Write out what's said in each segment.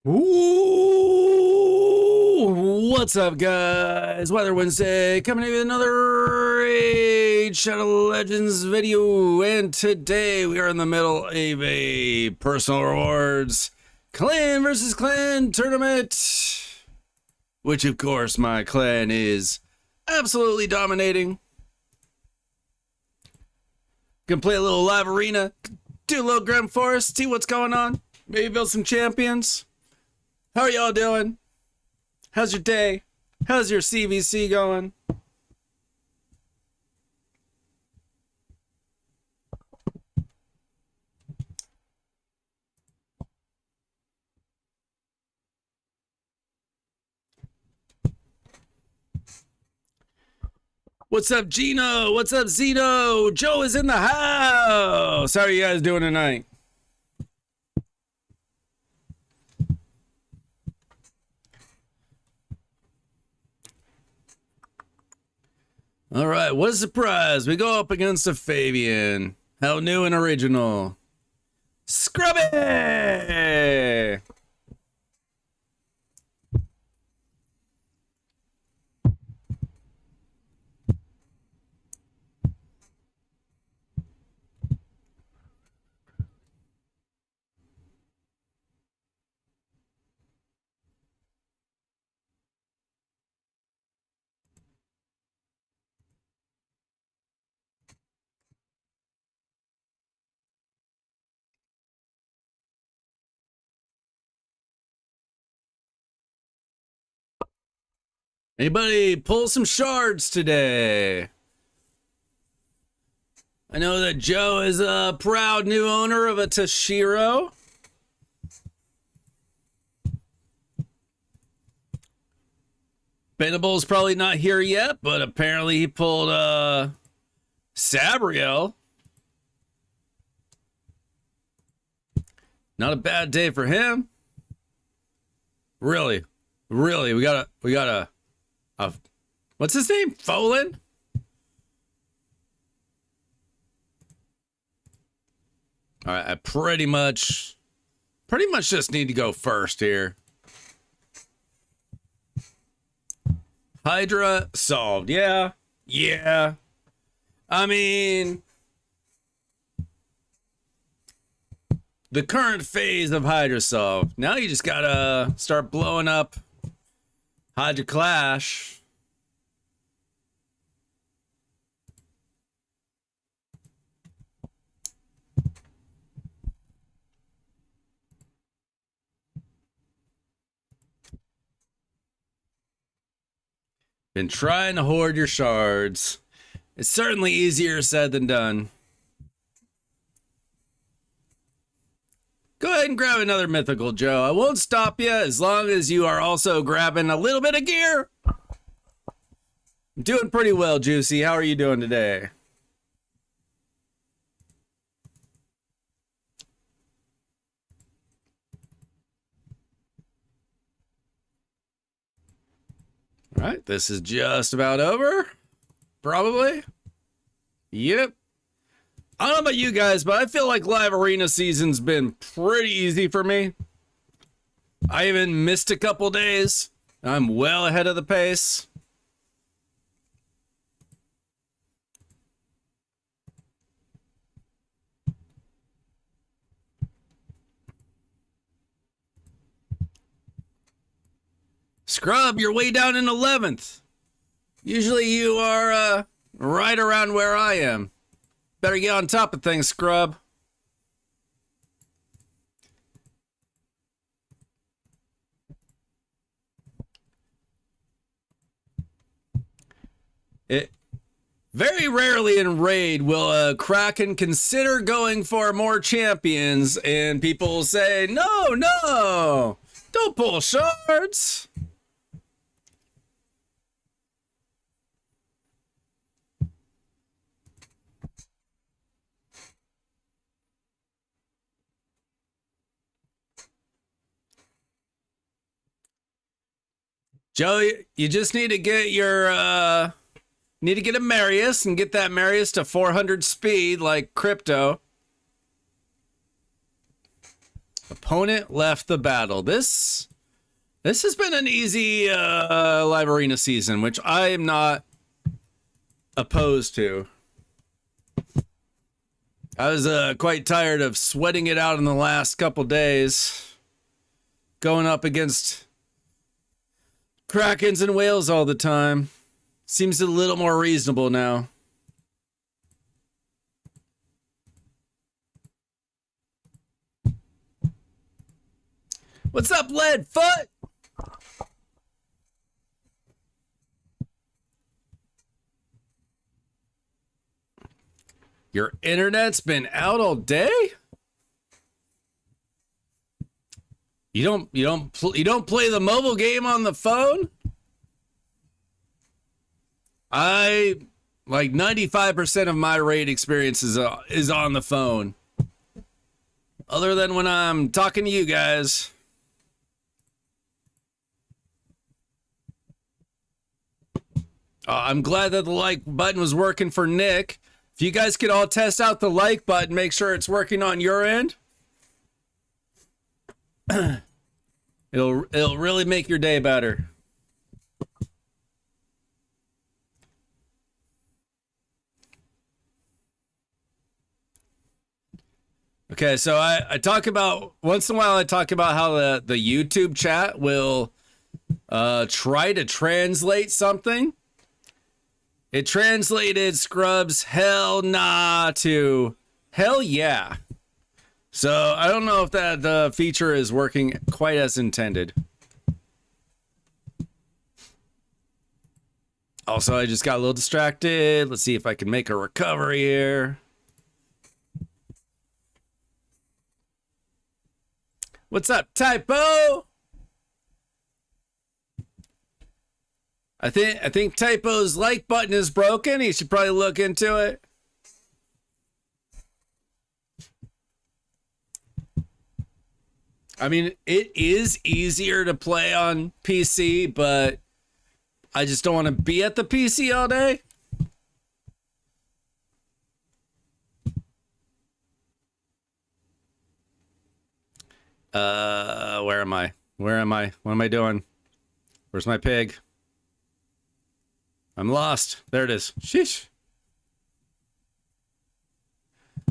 Ooh, what's up, guys? Weather Wednesday coming in with another Raid Shadow Legends video, and today we are in the middle of a personal rewards clan versus clan tournament, which of course my clan is absolutely dominating. Gonna play a little live arena, do a little Grim Forest, see what's going on, maybe build some champions. How are y'all doing? How's your day? How's your CVC going? What's up, Gino? What's up, Zeno? Joe is in the house. How are you guys doing tonight? All right, what a surprise. We go up against a Fabian. How new and original. Scrubby! Anybody pull some shards today? I know that Joe is a proud new owner of a Tashiro. Benable's probably not here yet, but apparently he pulled Sabriel. Not a bad day for him. Really, we got a what's his name? Folan? All right, I pretty much just need to go first here. Hydra solved. Yeah. I mean, the current phase of Hydra solved. Now you just gotta start blowing up Hydra Clash. Been trying to hoard your shards. It's certainly easier said than done. Go ahead and grab another mythical, Joe. I won't stop you as long as you are also grabbing a little bit of gear. I'm doing pretty well, Juicy. How are you doing today? All right, this is just about over. Probably. Yep. I don't know about you guys, but I feel like live arena season's been pretty easy for me. I even missed a couple days. I'm well ahead of the pace. Scrub, you're way down in 11th. Usually you are right around where I am. Better get on top of things, Scrub. It very rarely in Raid will a Kraken consider going for more champions, and people will say, no, don't pull shards. Joe, you just need to get your need to get a Marius and get that Marius to 400 speed like Crypto. Opponent left the battle. This has been an easy live arena season, which I am not opposed to. I was quite tired of sweating it out in the last couple days, going up against Krakens and whales all the time. Seems a little more reasonable now. What's up, Leadfoot? Your internet's been out all day? You don't play the mobile game on the phone? I like 95% of my raid experience is on the phone. Other than when I'm talking to you guys. I'm glad that the like button was working for Nick. If you guys could all test out the like button, make sure it's working on your end. It'll really make your day better. Okay, so I talk about, once in a while I talk about how the YouTube chat will try to translate something. It translated Scrubs hell nah to hell yeah. So I don't know if that feature is working quite as intended. Also, I just got a little distracted. Let's see if I can make a recovery here. What's up, Typo? I think Typo's like button is broken. He should probably look into it. I mean, it is easier to play on PC, but I just don't want to be at the PC all day. Where am I? Where am I? What am I doing? Where's my pig? I'm lost. There it is. Sheesh.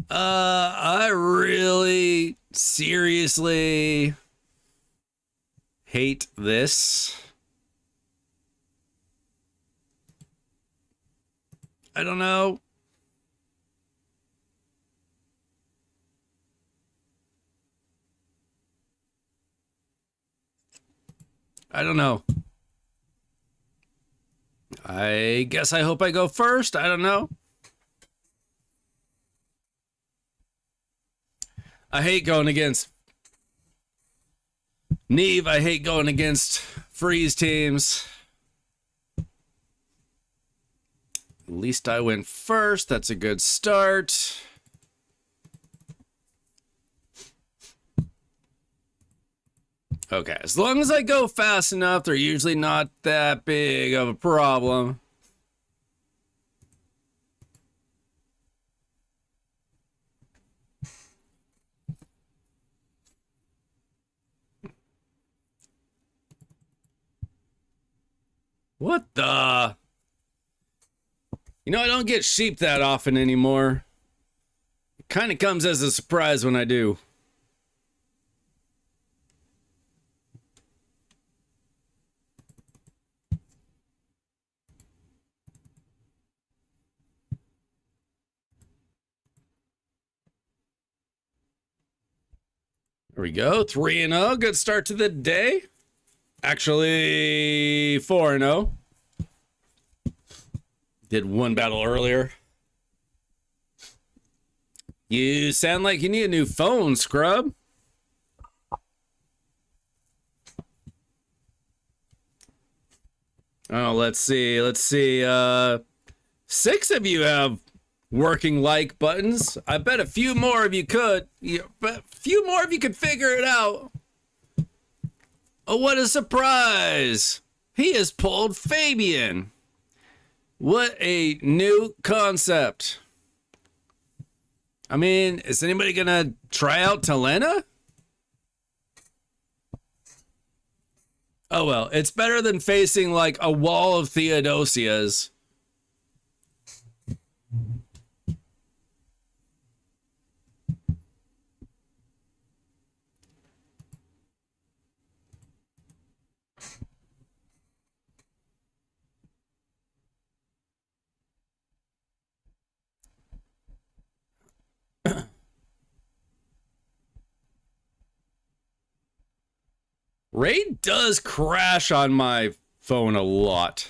I really seriously hate this. I don't know. I don't know. I guess I hope I go first. I don't know. I hate going against Neve. I hate going against freeze teams. At least I went first. That's a good start. Okay, as long as I go fast enough, they're usually not that big of a problem. What the? You know, I don't get sheep that often anymore. It kind of comes as a surprise when I do. There we go. 3-0. Good start to the day. Actually, 4-0. Did one battle earlier. You sound like you need a new phone, Scrub. Oh, let's see. Let's see. 6 of you have working like buttons. I bet a few more of you could. But a few more of you could figure it out. Oh, what a surprise. He has pulled Fabian. What a new concept. I mean, is anybody gonna try out Talena? Oh well, it's better than facing like a wall of Theodosias. Raid does crash on my phone a lot.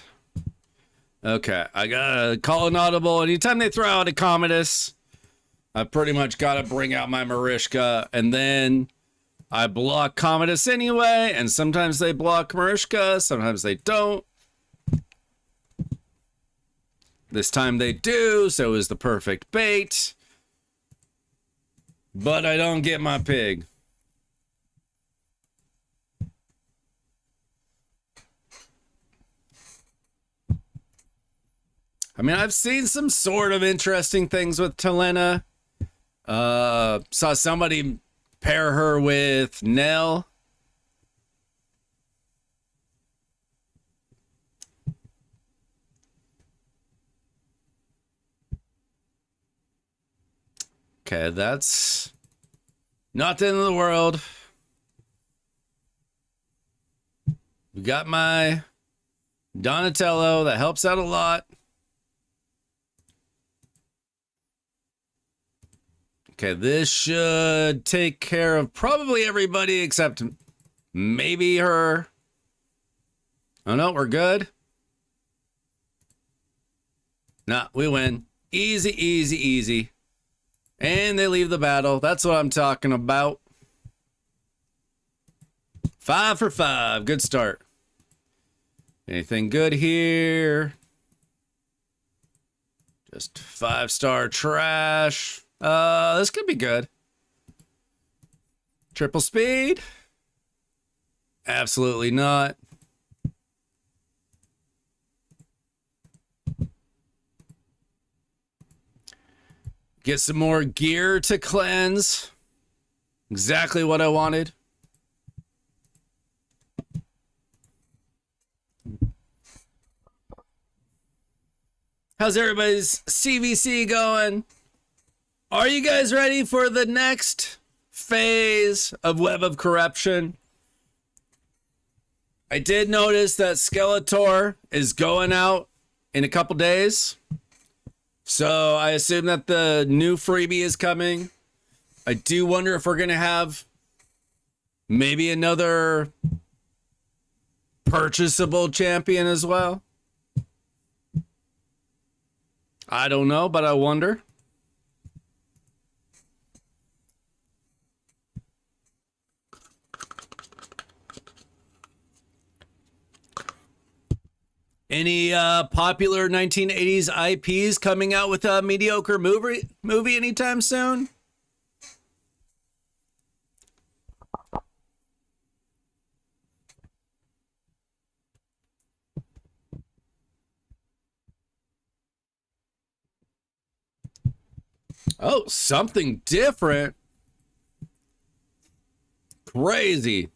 Okay, I gotta call an audible. Anytime they throw out a Commodus, I pretty much gotta bring out my Marishka, and then I block Commodus anyway, and sometimes they block Marishka, sometimes they don't. This time they do, so is the perfect bait. But I don't get my pig. I mean, I've seen some sort of interesting things with Talena. Saw somebody pair her with Nell. Okay, that's not the end of the world. We got my Donatello. That helps out a lot. Okay, this should take care of probably everybody except maybe her. Oh no, we're good. Nah, we win. Easy, easy, easy. And they leave the battle. That's what I'm talking about. 5 for 5. Good start. Anything good here? Just 5-star trash. This could be good. Triple speed? Absolutely not. Get some more gear to cleanse. Exactly what I wanted. How's everybody's CVC going? Are you guys ready for the next phase of Web of Corruption? I did notice that Skeletor is going out in a couple days. So I assume that the new freebie is coming. I do wonder if we're going to have maybe another purchasable champion as well. I don't know, but I wonder. Any popular 1980s IPs coming out with a mediocre movie anytime soon? Oh, something different. Crazy.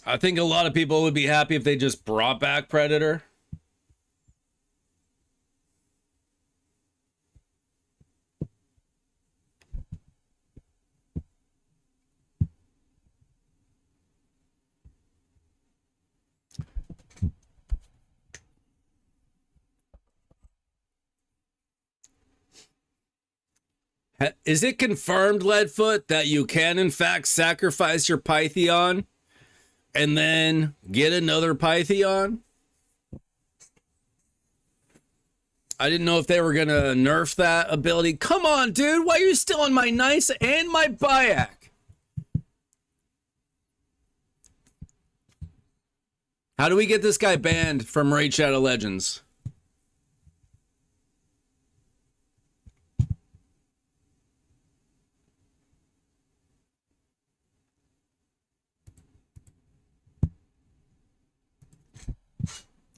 I think a lot of people would be happy if they just brought back Predator. Is it confirmed, Leadfoot, that you can in fact sacrifice your Pythion and then get another Pythion? I didn't know if they were going to nerf that ability. Come on, dude. Why are you still on my Nice and my Bayak? How do we get this guy banned from Raid Shadow Legends?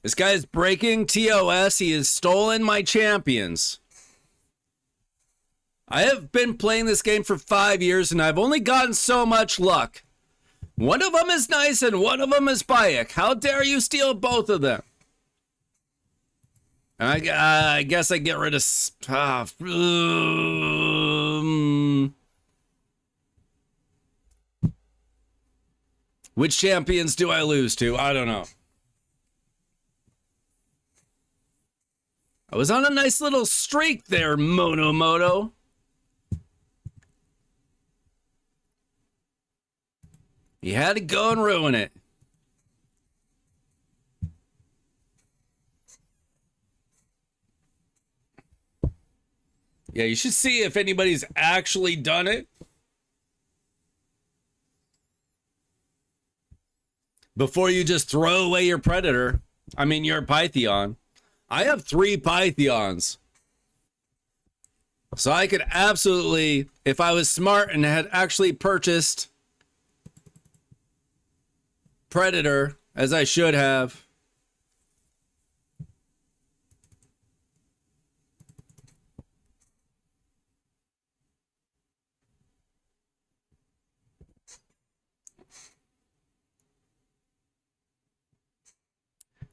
This guy is breaking TOS. He has stolen my champions. I have been playing this game for 5 years and I've only gotten so much luck. One of them is nice and one of them is Bayek. How dare you steal both of them? I guess I get rid of... which champions do I lose to? I don't know. I was on a nice little streak there, Moto. You had to go and ruin it. Yeah, you should see if anybody's actually done it before you just throw away your Predator. I mean, your Python. I have 3 Pythons. So I could absolutely, if I was smart and had actually purchased Predator, as I should have,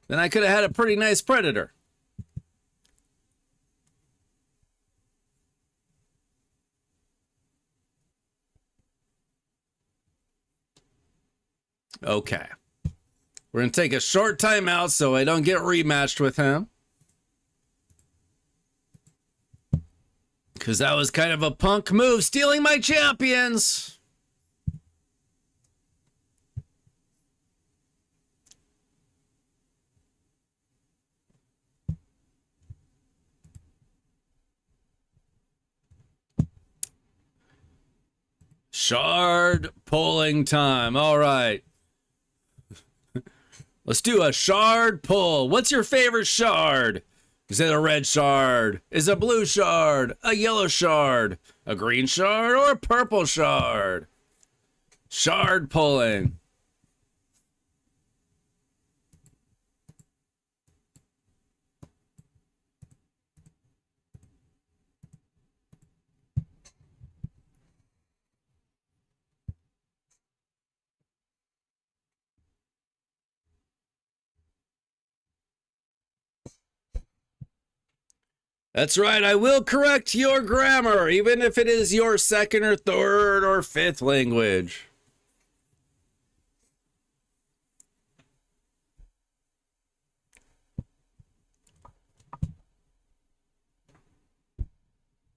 then I could have had a pretty nice Predator. Okay. We're going to take a short timeout so I don't get rematched with him. Because that was kind of a punk move, stealing my champions. Shard pulling time. All right. Let's do a shard pull. What's your favorite shard? Is it a red shard? Is it a blue shard? A yellow shard? A green shard or a purple shard? Shard pulling. That's right, I will correct your grammar, even if it is your second or third or fifth language.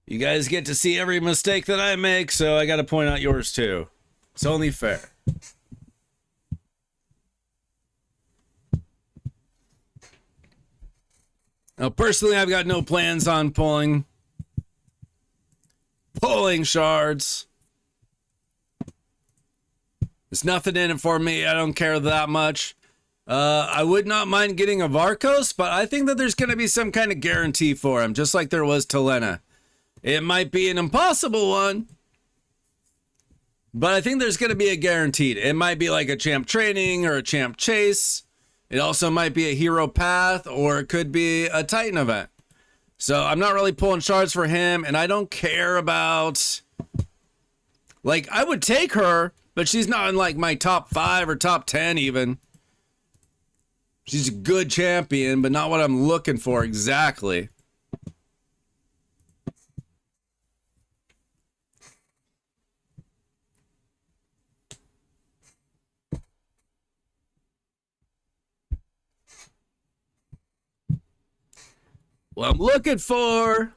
You guys get to see every mistake that I make, so I got to point out yours too. It's only fair. Now, personally, I've got no plans on pulling shards. There's nothing in it for me. I don't care that much. I would not mind getting a Varkos, but I think that there's going to be some kind of guarantee for him, just like there was to Lena. It might be an impossible one, but I think there's going to be a guaranteed. It might be like a champ training or a champ chase. It also might be a hero path, or it could be a Titan event. So I'm not really pulling shards for him, and I don't care about... Like, I would take her, but she's not in, like, my top 5 or top 10 even. She's a good champion, but not what I'm looking for exactly. What I'm looking for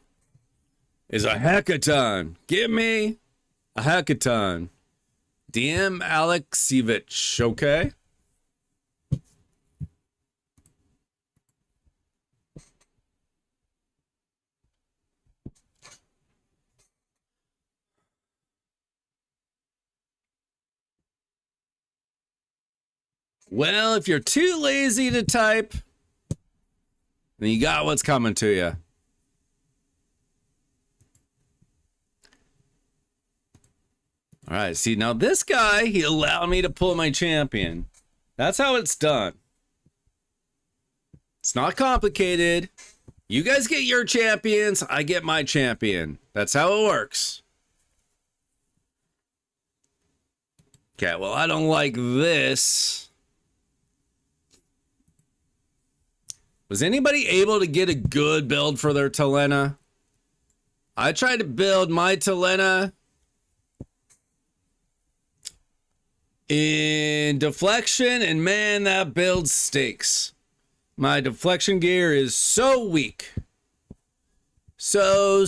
is a hackathon. Give me a hackathon. DM Alexievich, okay? Well, if you're too lazy to type, then you got what's coming to you. All right, see, now this guy, he allowed me to pull my champion. That's how it's done. It's not complicated. You guys get your champions, I get my champion. That's how it works. Okay, well, I don't like this. Was anybody able to get a good build for their Talena? I tried to build my Talena in deflection, and man, that build stinks. My deflection gear is so weak. So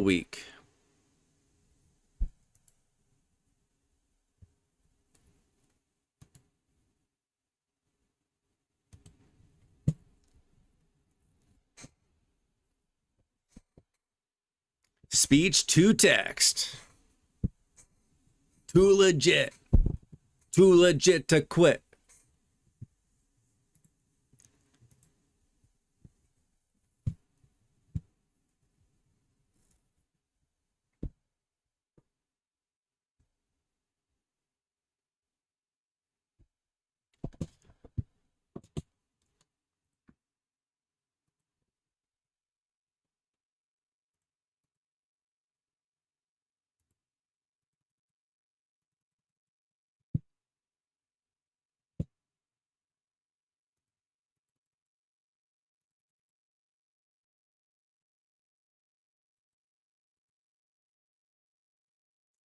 weak. Speech to text. Too legit. Too legit to quit.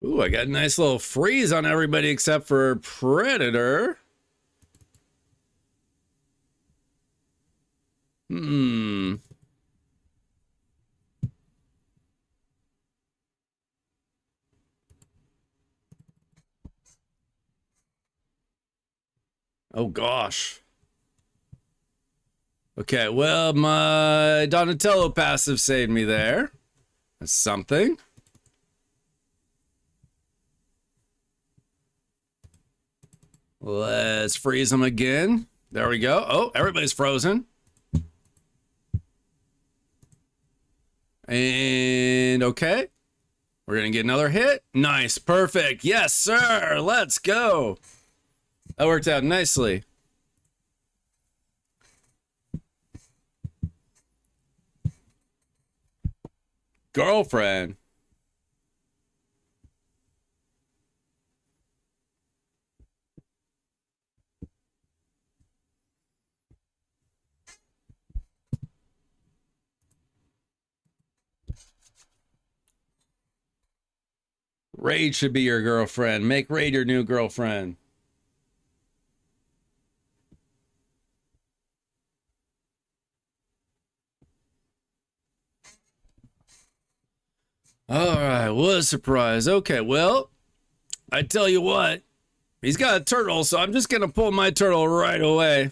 Ooh, I got a nice little freeze on everybody except for Predator. Oh, gosh. Okay, well, my Donatello passive saved me there. That's something. Let's freeze them again. There we go. Oh, everybody's frozen. And okay. We're going to get another hit. Nice. Perfect. Yes, sir. Let's go. That worked out nicely. Girlfriend. Raid should be your girlfriend. Make Raid your new girlfriend. All right, what a surprise. Okay, well, I tell you what, he's got a turtle, so I'm just going to pull my turtle right away.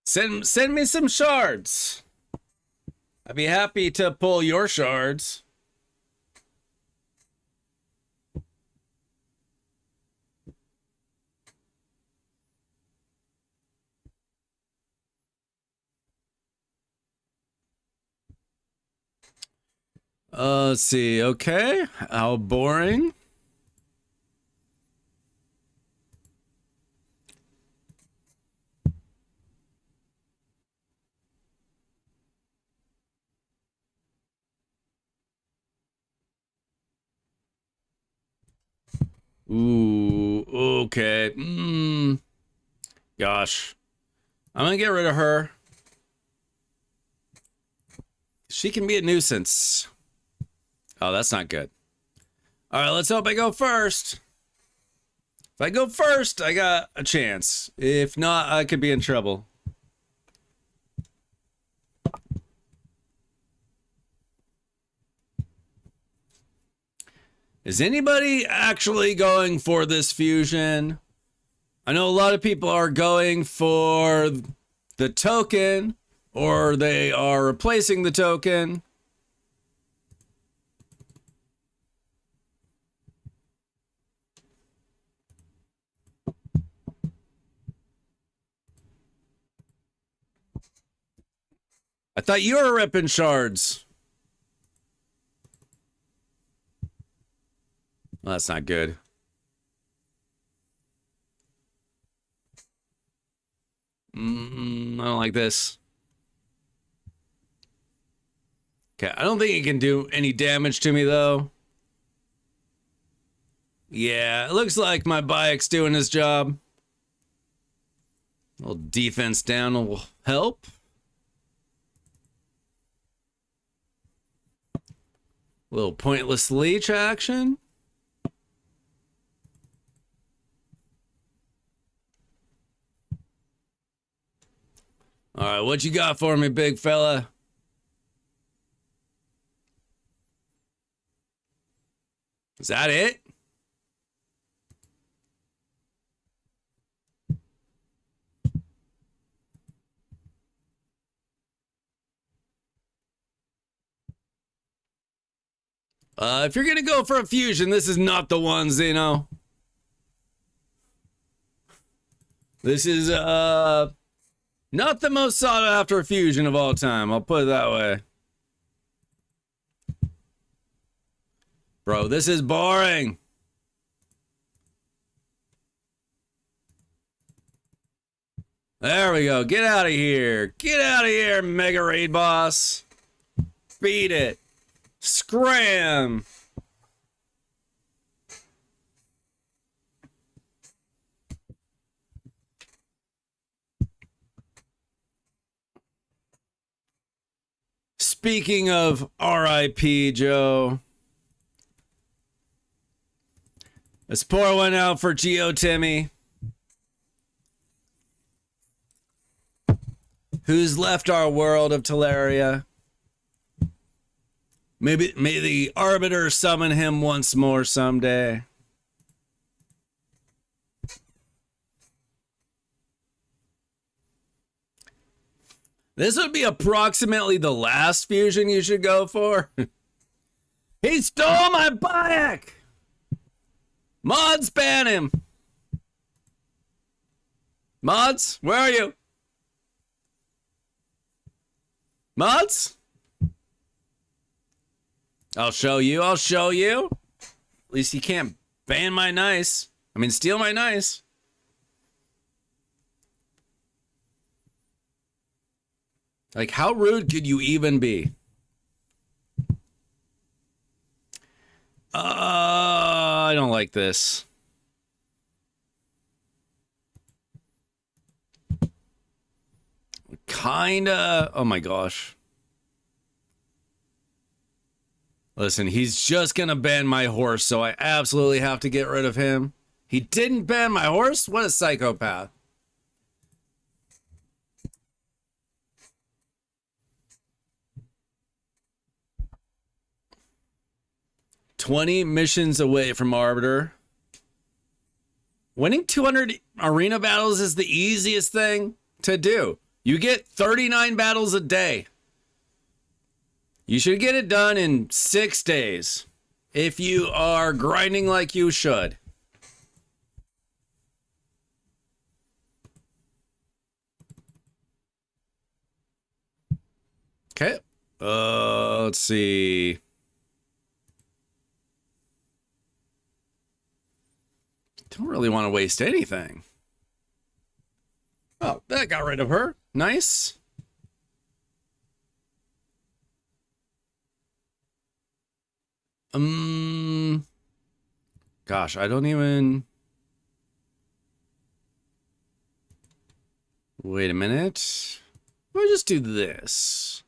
Send me some shards. I'd be happy to pull your shards. Let's see. Okay. How boring. Ooh, okay. Gosh. I'm gonna get rid of her. She can be a nuisance. Oh, that's not good. All right, let's hope I go first. If I go first, I got a chance. If not, I could be in trouble. Is anybody actually going for this fusion? I know a lot of people are going for the token, or they are replacing the token. I thought you were ripping shards. Well, that's not good. I don't like this. Okay, I don't think it can do any damage to me, though. Yeah, it looks like my bike's doing his job. A little defense down will help. A little pointless leech action. All right, what you got for me, big fella? Is that it? If you're gonna go for a fusion, this is not the one, Zeno. This is not the most sought after fusion of all time. I'll put it that way. Bro, this is boring. There we go. Get out of here. Get out of here, Mega Raid Boss. Beat it. Scram. Speaking of R.I.P. Joe, let's pour one out for Geo Timmy, who's left our world of Teleria. May the Arbiter summon him once more someday. This would be approximately the last fusion you should go for. He stole my bike! Mods, ban him! Mods, where are you? Mods? I'll show you, I'll show you. At least you can't ban my nice. I mean, steal my nice. Like, how rude could you even be? I don't like this. Kinda. Oh my gosh. Listen, he's just gonna ban my horse, so I absolutely have to get rid of him. He didn't ban my horse? What a psychopath. $20 missions away from Arbiter. Winning 200 arena battles is the easiest thing to do. You get 39 battles a day. You should get it done in 6 days if you are grinding like you should. Okay. Let's see. Don't really want to waste anything. Oh, that got rid of her. Nice. Gosh, I don't even... Wait a minute. We'll just do this.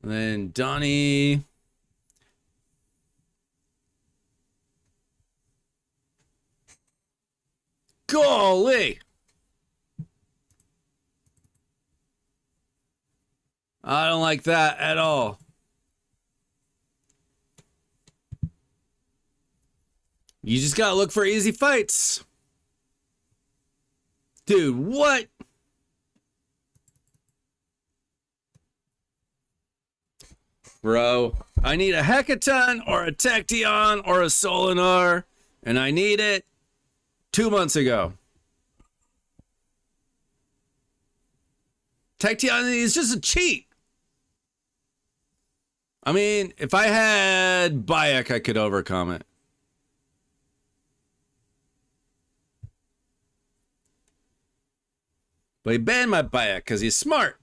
And then Donnie... Golly! I don't like that at all. You just gotta look for easy fights. Dude, what? Bro, I need a Hecaton or a Tection or a Solinar, and I need it 2 months ago. Tag team is just a cheat. I mean, if I had Bayek, I could overcome it. But he banned my Bayek because he's smart.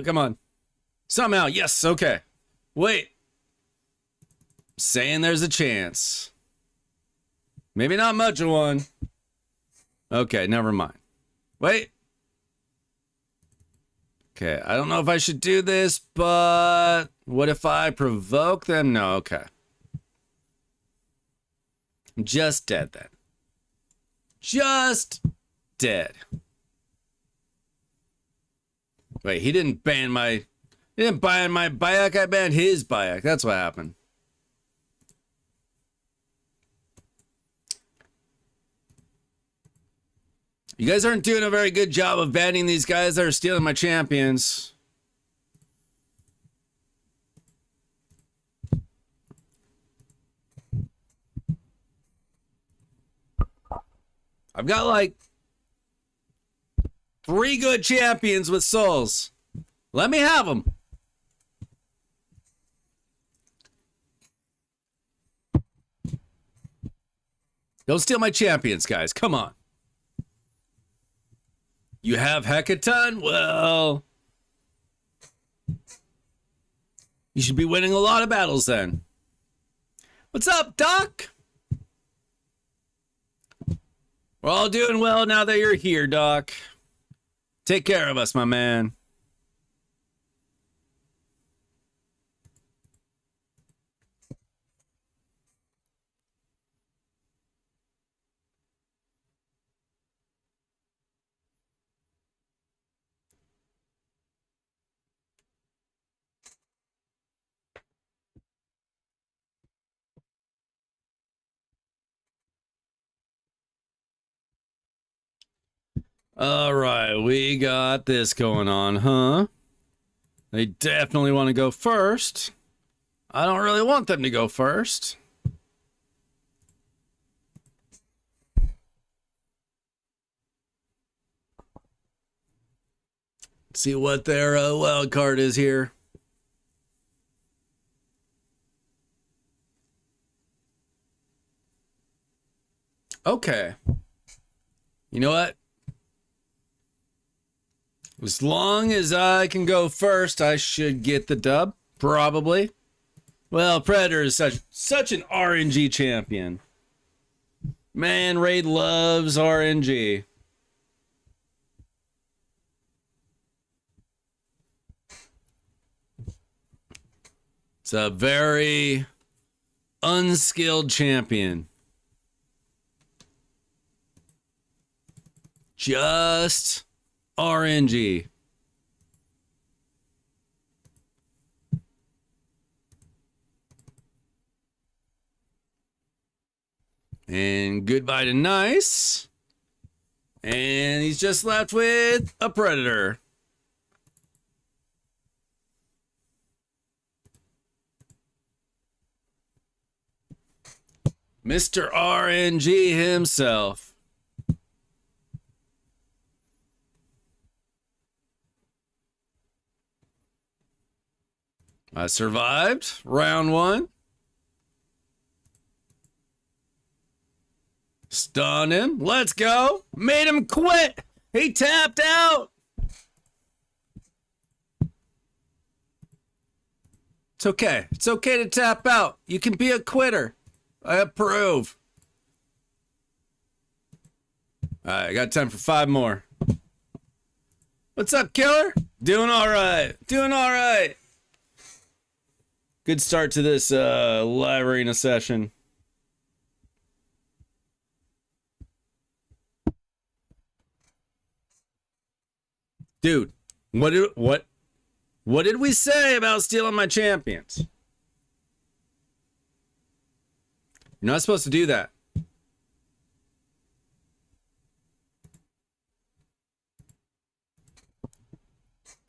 Come on. Somehow, yes, okay. Wait. Saying there's a chance. Maybe not much of one. Okay, never mind. Wait. Okay, I don't know if I should do this, but what if I provoke them? No, okay. I'm just dead then. Just dead. Wait, he didn't ban my... He didn't ban my Bayek, I banned his Bayek. That's what happened. You guys aren't doing a very good job of banning these guys that are stealing my champions. I've got like 3 good champions with souls. Let me have them. Don't steal my champions, guys. Come on. You have Hecaton? Well, you should be winning a lot of battles then. What's up, Doc? We're all doing well now that you're here, Doc. Take care of us, my man. All right, we got this going on, huh? They definitely want to go first. I don't really want them to go first. See what their wild card is here. Okay. You know what? As long as I can go first, I should get the dub. Probably. Well, Predator is such an RNG champion. Man, Raid loves RNG. It's a very unskilled champion. Just RNG. And goodbye to Nice. And he's just left with a Predator. Mr. RNG himself. I survived round 1. Stun him. Let's go. Made him quit. He tapped out. It's okay. It's okay to tap out. You can be a quitter. I approve. All right, I got time for 5 more. What's up, killer? Doing all right. Doing all right. Good start to this live arena session. Dude, what did we say about stealing my champions? You're not supposed to do that.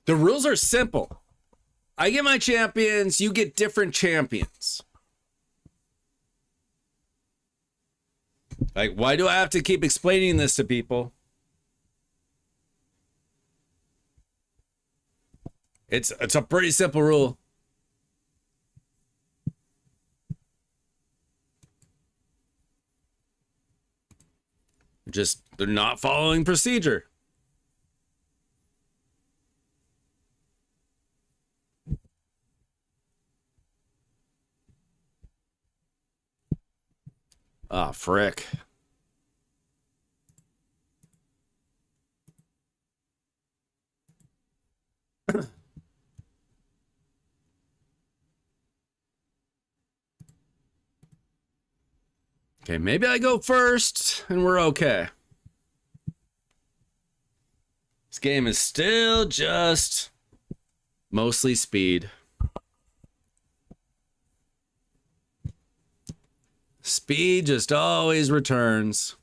The rules are simple. I get my champions, you get different champions. Like, why do I have to keep explaining this to people? It's a pretty simple rule. Just, they're not following procedure. Ah, frick. Okay, maybe I go first and we're okay. This game is still just mostly speed. Speed just always returns.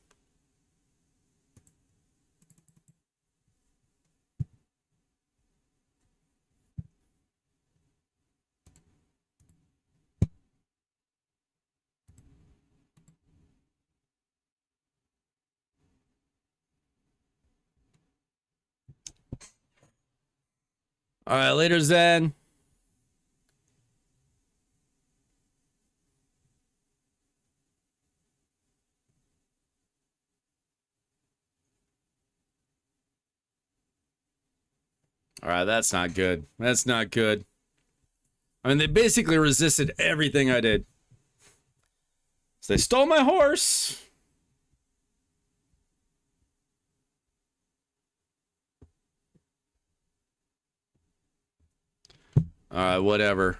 All right, later, Zen. All right, that's not good. That's not good. I mean, they basically resisted everything I did. So they stole my horse. All right, whatever.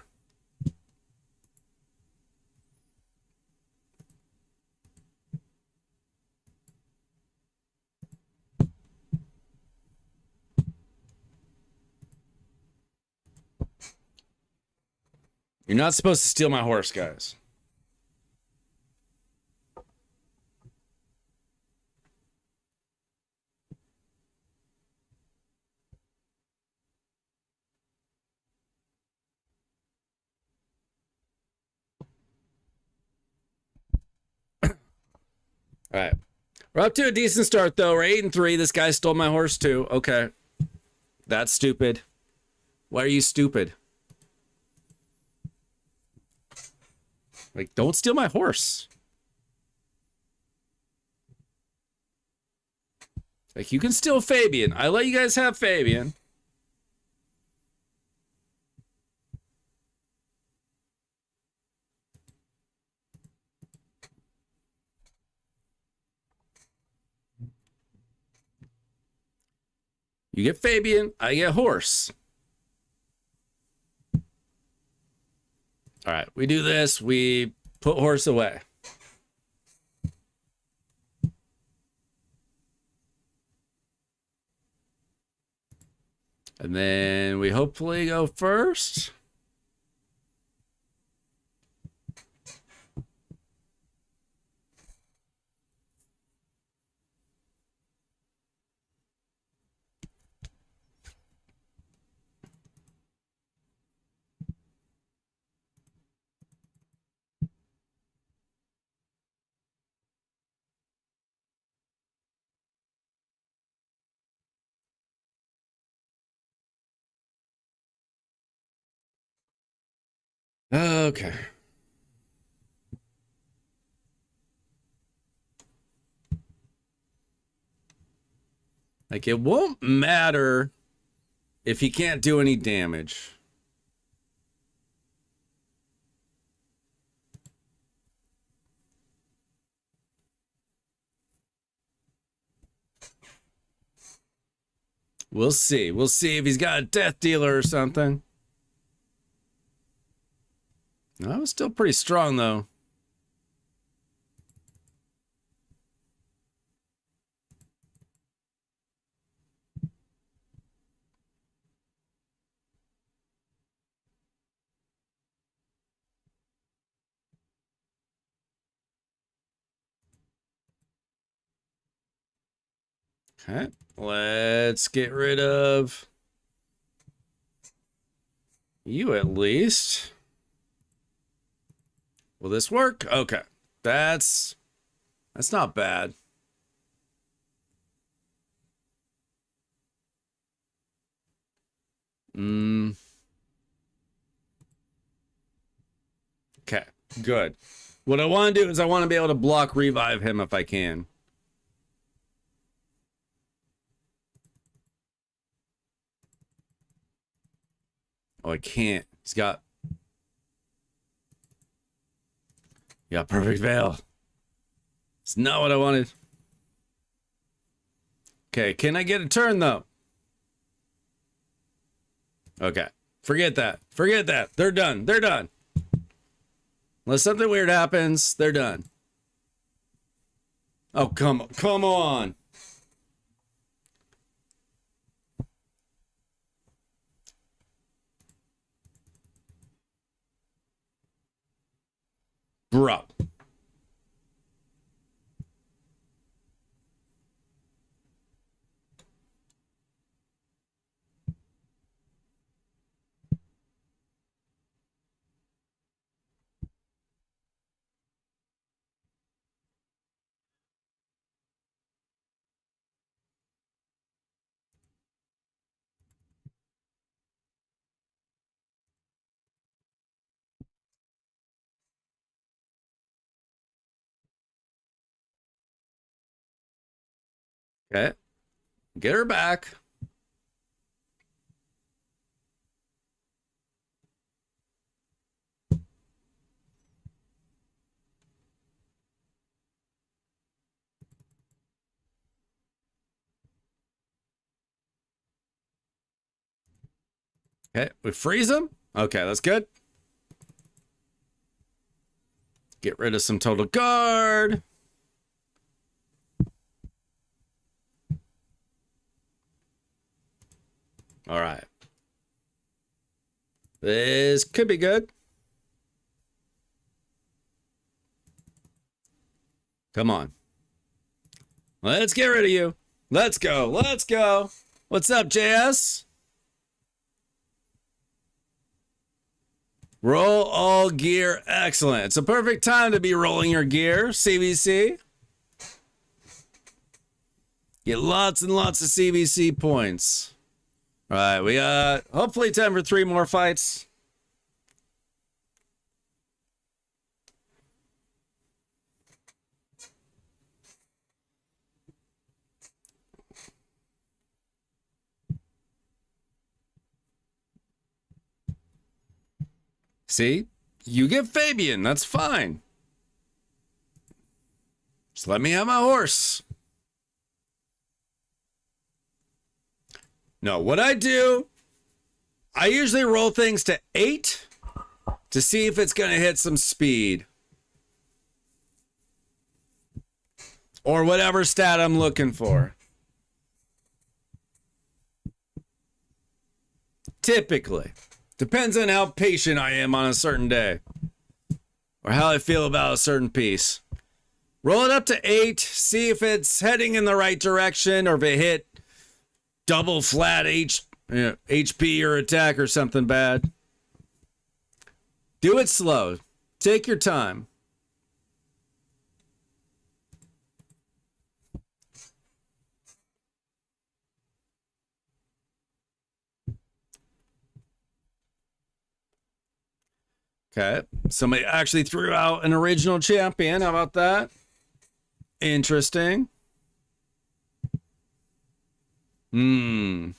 You're not supposed to steal my horse, guys. All right. We're up to a decent start, though. We're 8-3. This guy stole my horse, too. Okay. That's stupid. Why are you stupid? Like, don't steal my horse. Like, you can steal Fabian. I let you guys have Fabian. You get Fabian, I get horse. All right, we do this. We put horse away. And then we hopefully go first. Okay. Like, it won't matter if he can't do any damage. We'll see. We'll see if he's got a death dealer or something. I was still pretty strong, though. Okay, let's get rid of You at least. Will this work? Okay. That's not bad. Okay, good. What I want to do is I want to be able to block revive him if I can. Oh, I can't. He's got perfect veil. It's not what I wanted. Okay, can I get a turn though? Okay, forget that. Forget that. They're done. They're done. Unless something weird happens, they're done. Oh, come on. Bro. Okay. Get her back. Okay, we freeze him. Okay, that's good. Get rid of some total guard. All right. This could be good. Come on. Let's get rid of you. Let's go. Let's go. What's up, JS? Roll all gear. Excellent. It's a perfect time to be rolling your gear, CVC. Get lots and lots of CVC points. All right, we got hopefully time for 3 more fights. See? You get Fabian. That's fine. Just let me have my horse. No, what I do, I usually roll things to 8 to see if it's going to hit some speed. Or whatever stat I'm looking for. Typically. Depends on how patient I am on a certain day. Or how I feel about a certain piece. Roll it up to 8. See if it's heading in the right direction. Or if it hit double flat HP or attack or something bad. Do it slow. Take your time. Okay. Somebody actually threw out an original champion. How about that? Interesting. I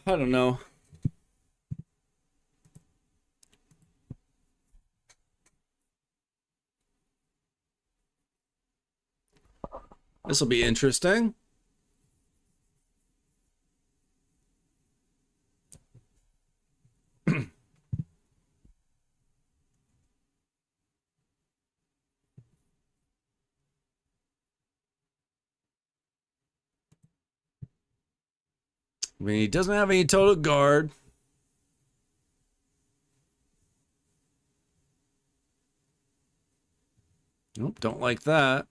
don't know. This will be interesting. I mean, he doesn't have any total guard. Nope, don't like that.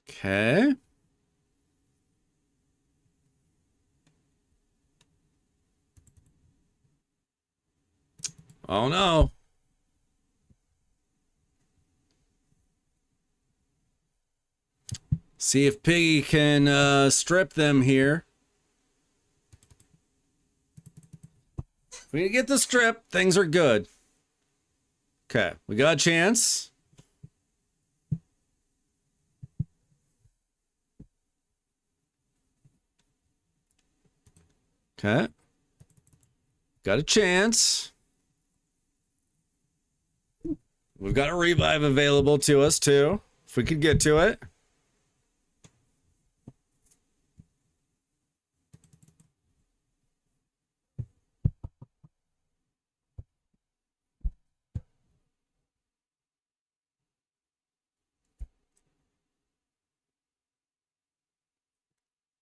Okay. Oh no. See if Piggy can strip them here. If we get the strip, things are good. Okay, we got a chance. Okay. Got a chance. We've got a revive available to us too, if we could get to it.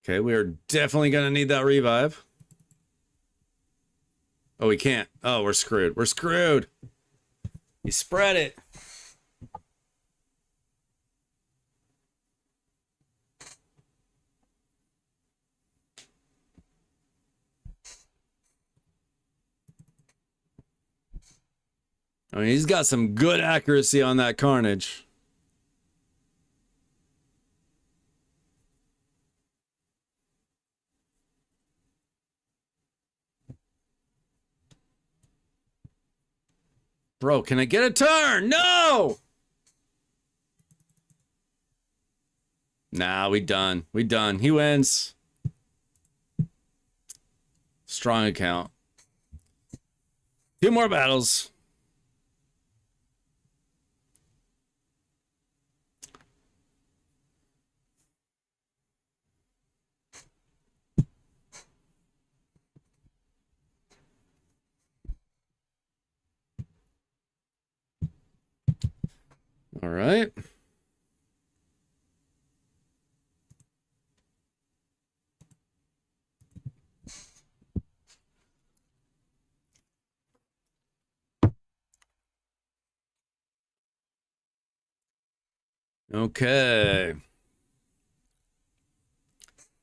Okay, we are definitely going to need that revive. Oh, we can't. Oh, we're screwed. We're screwed. You spread it. I mean, he's got some good accuracy on that carnage. Bro, can I get a turn? No! Nah, we done. We done. He wins. Strong account. 2 more battles. All right. Okay.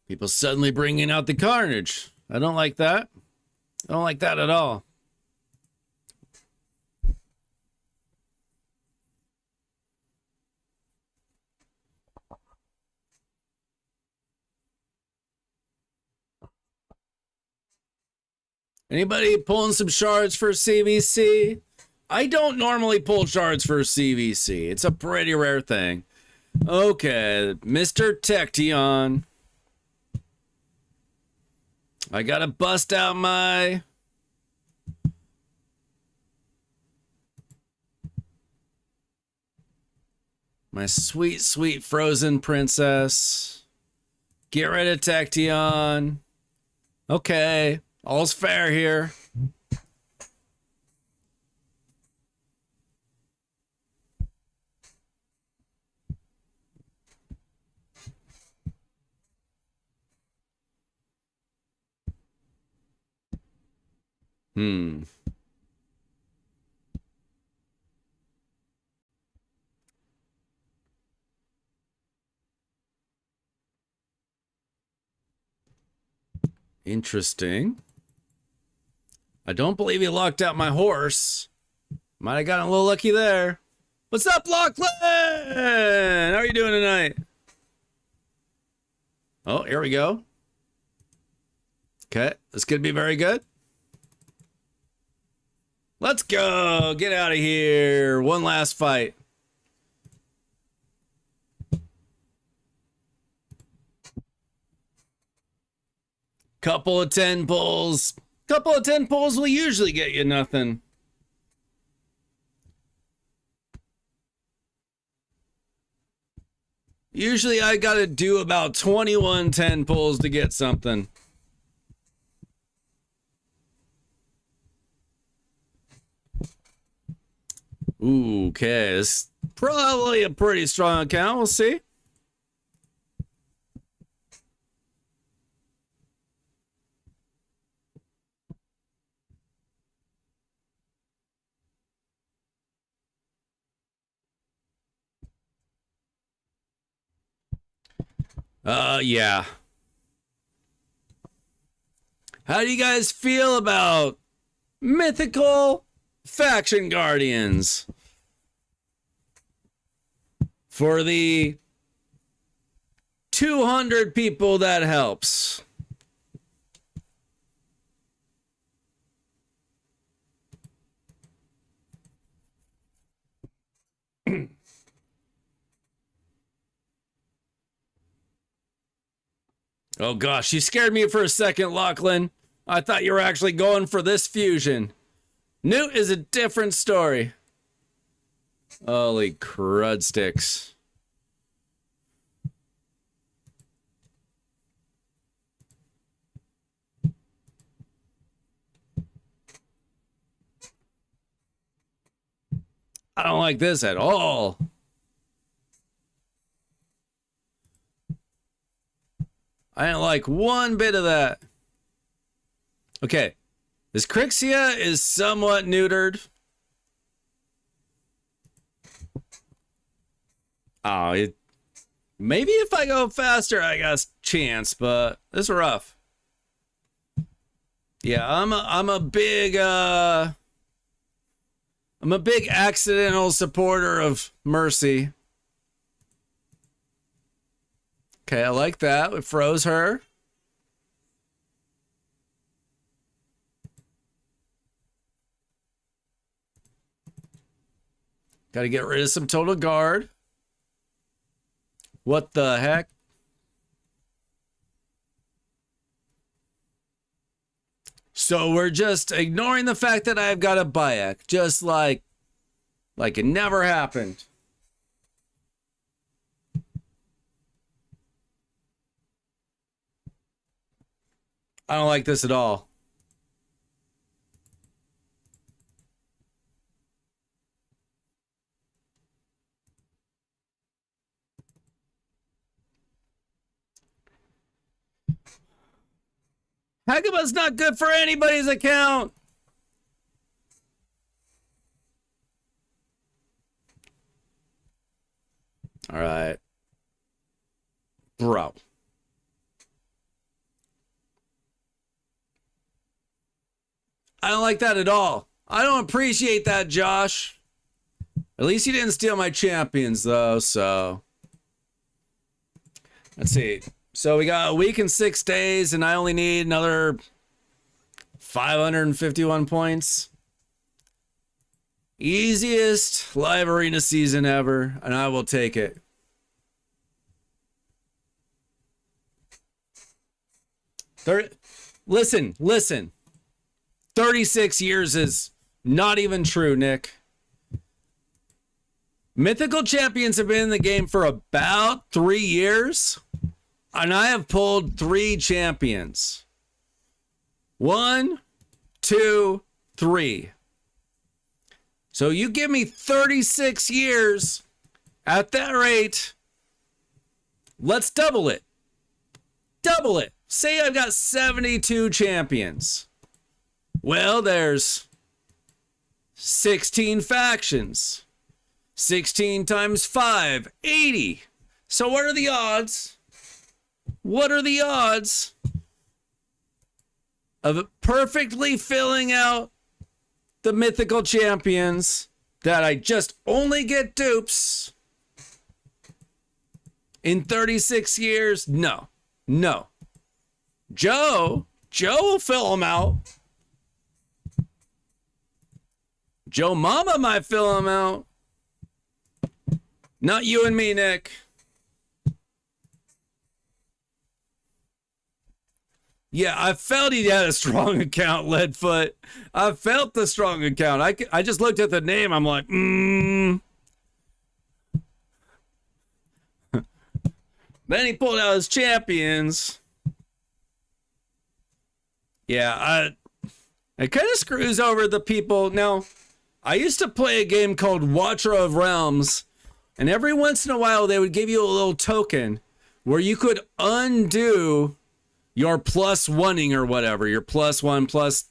People suddenly bringing out the carnage. I don't like that. I don't like that at all. Anybody pulling some shards for CVC? I don't normally pull shards for CVC. It's a pretty rare thing. Okay, Mr. Tection. I gotta bust out my... my sweet, sweet frozen princess. Get rid of Tection. Okay, all's fair here. Interesting. I don't believe he locked out my horse. Might have gotten a little lucky there. What's up, Lachlan? How are you doing tonight? Oh, here we go. Okay, this could be very good. Let's go. Get out of here. One last fight. Couple of 10 pulls. Couple of 10 pulls will usually get you nothing. Usually I gotta do about 21 10 pulls to get something. Ooh, okay, this is probably a pretty strong account. We'll see. Yeah. How do you guys feel about mythical faction guardians? For the 200 people that helps. Oh gosh, you scared me for a second, Lachlan. I thought you were actually going for this fusion. Newt is a different story. Holy crud sticks. I don't like this at all. I didn't like one bit of that. Okay. This Crixia is somewhat neutered. Oh, maybe if I go faster, I got a chance, but this is rough. Yeah, I'm a big accidental supporter of Mercy. Okay, I like that. It froze her. Got to get rid of some total guard. What the heck? So we're just ignoring the fact that I've got a Bayek, just like it never happened. I don't like this at all. Hegaba's not good for anybody's account. All right. Bro. I don't like that at all. I don't appreciate that, Josh. At least you didn't steal my champions, though, so. Let's see. So we got a week and 6 days, and I only need another 551 points. Easiest live arena season ever, and I will take it. Listen. 36 years is not even true, Nick. Mythical champions have been in the game for about 3 years, and I have pulled 3 champions. 1, 2, 3. So you give me 36 years at that rate. Let's double it. Double it. Say I've got 72 champions. Well, there's 16 factions. 16 times 5, 80. So what are the odds? What are the odds of perfectly filling out the mythical champions that I just only get dupes in 36 years? No. Joe will fill them out. Joe Mama might fill them out. Not you and me, Nick. Yeah, I felt he had a strong account, Leadfoot. I felt the strong account. I just looked at the name. I'm like, Then he pulled out his champions. Yeah, it kind of screws over the people. Now, I used to play a game called Watcher of Realms, and every once in a while they would give you a little token where you could undo your +1ing or whatever, your +1 plus.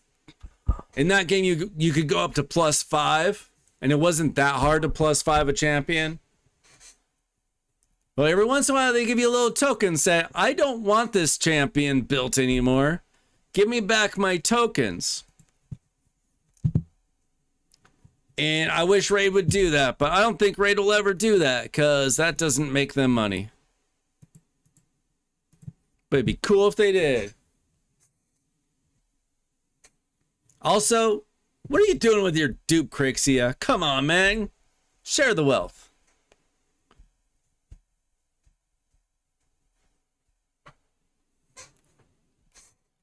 In that game, you could go up to +5, and it wasn't that hard to +5 a champion. Well, every once in a while they give you a little token, say, I don't want this champion built anymore. Give me back my tokens. And I wish Raid would do that, but I don't think Raid will ever do that because that doesn't make them money. But it'd be cool if they did. Also, what are you doing with your dupe, Crixia? Come on, man. Share the wealth.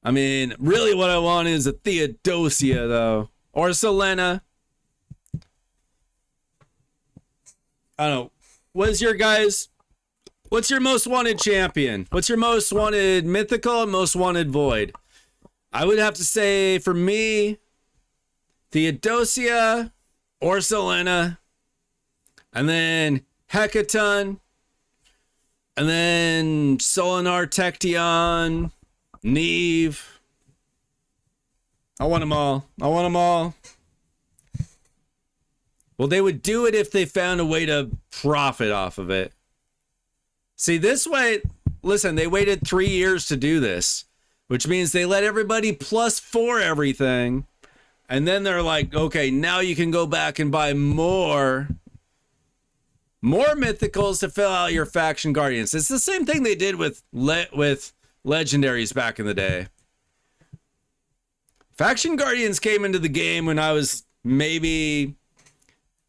I mean, really what I want is a Theodosia, though. Or Selena. I don't know. What's your most wanted champion? What's your most wanted mythical and most wanted void? I would have to say, for me, Theodosia or Selena. And then Hecaton. And then Solinar Tection. Neve. I want them all. Well, they would do it if they found a way to profit off of it. See, this way, listen, they waited 3 years to do this, which means they let everybody +4 everything. And then they're like, okay, now you can go back and buy more mythicals to fill out your faction guardians. It's the same thing they did with legendaries back in the day. Faction guardians came into the game when I was it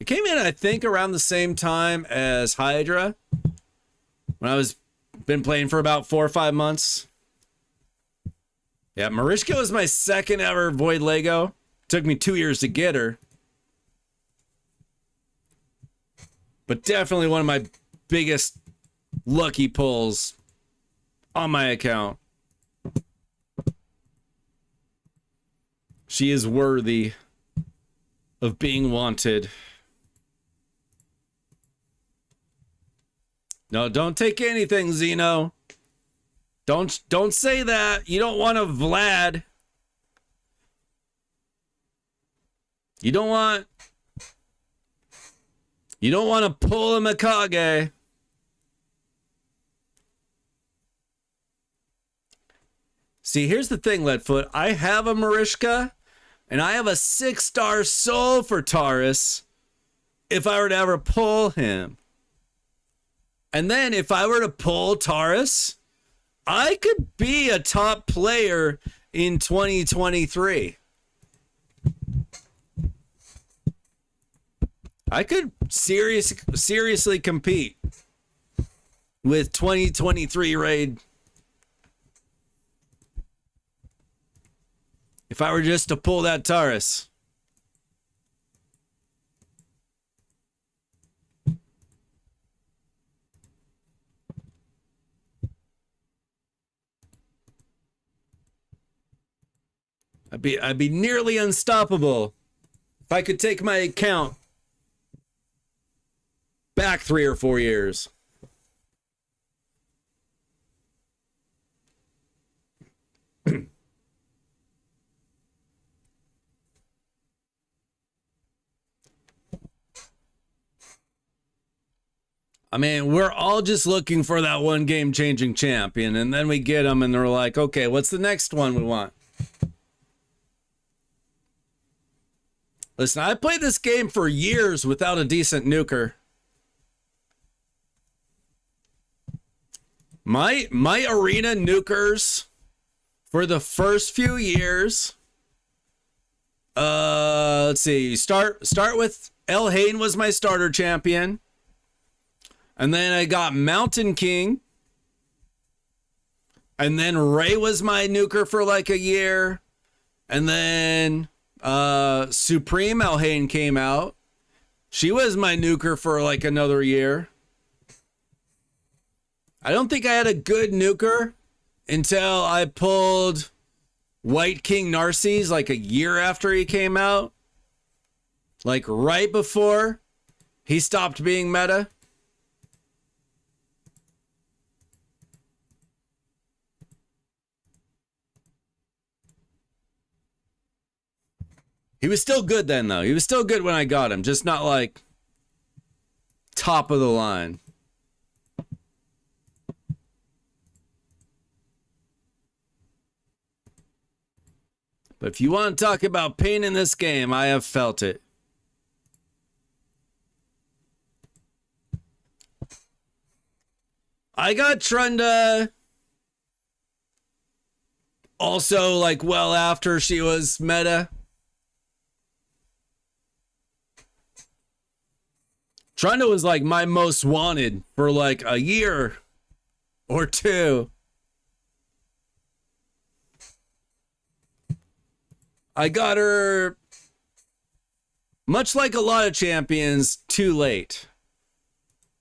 came in, I think, around the same time as Hydra. When I been playing for about 4 or 5 months. Yeah, Marishka was my second ever Void Lego. Took me 2 years to get her. But definitely one of my biggest lucky pulls on my account. She is worthy of being wanted. No, don't take anything, Xeno. Don't say that. You don't want a Vlad. You don't want to pull a Mikage. See, here's the thing, Leadfoot. I have a Marishka, and I have a 6-star soul for Taurus if I were to ever pull him. And then if I were to pull Taurus, I could be a top player in 2023. I could seriously compete with 2023 Raid. If I were just to pull that Taurus. I'd be nearly unstoppable if I could take my account back 3 or 4 years. I mean, we're all just looking for that one game-changing champion, and then we get them, and they're like, okay, what's the next one we want? Listen, I played this game for years without a decent nuker. My arena nukers for the first few years. Let's see. Start with Elhain was my starter champion. And then I got Mountain King. And then Ray was my nuker for like a year. And then Supreme Elhain came out. She was my nuker for like another year. I don't think I had a good nuker until I pulled White King Narcisse like a year after he came out. Like right before he stopped being meta. He was still good then, though. He was still good when I got him, just not like top of the line. But if you want to talk about pain in this game, I have felt it. I got Trunda also like well after she was meta. Trunda was like my most wanted for like a year or two. I got her, much like a lot of champions, too late.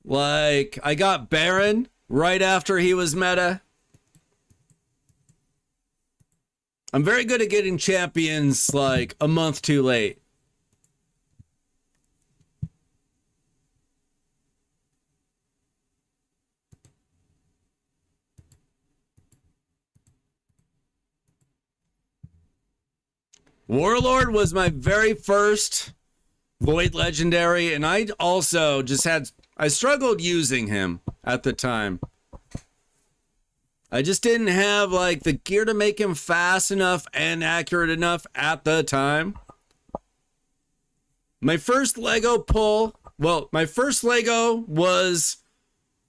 Like, I got Baron right after he was meta. I'm very good at getting champions like a month too late. Warlord was my very first Void Legendary, and I also just I struggled using him at the time. I just didn't have like the gear to make him fast enough and accurate enough at the time. My first Lego pull, well, my first Lego was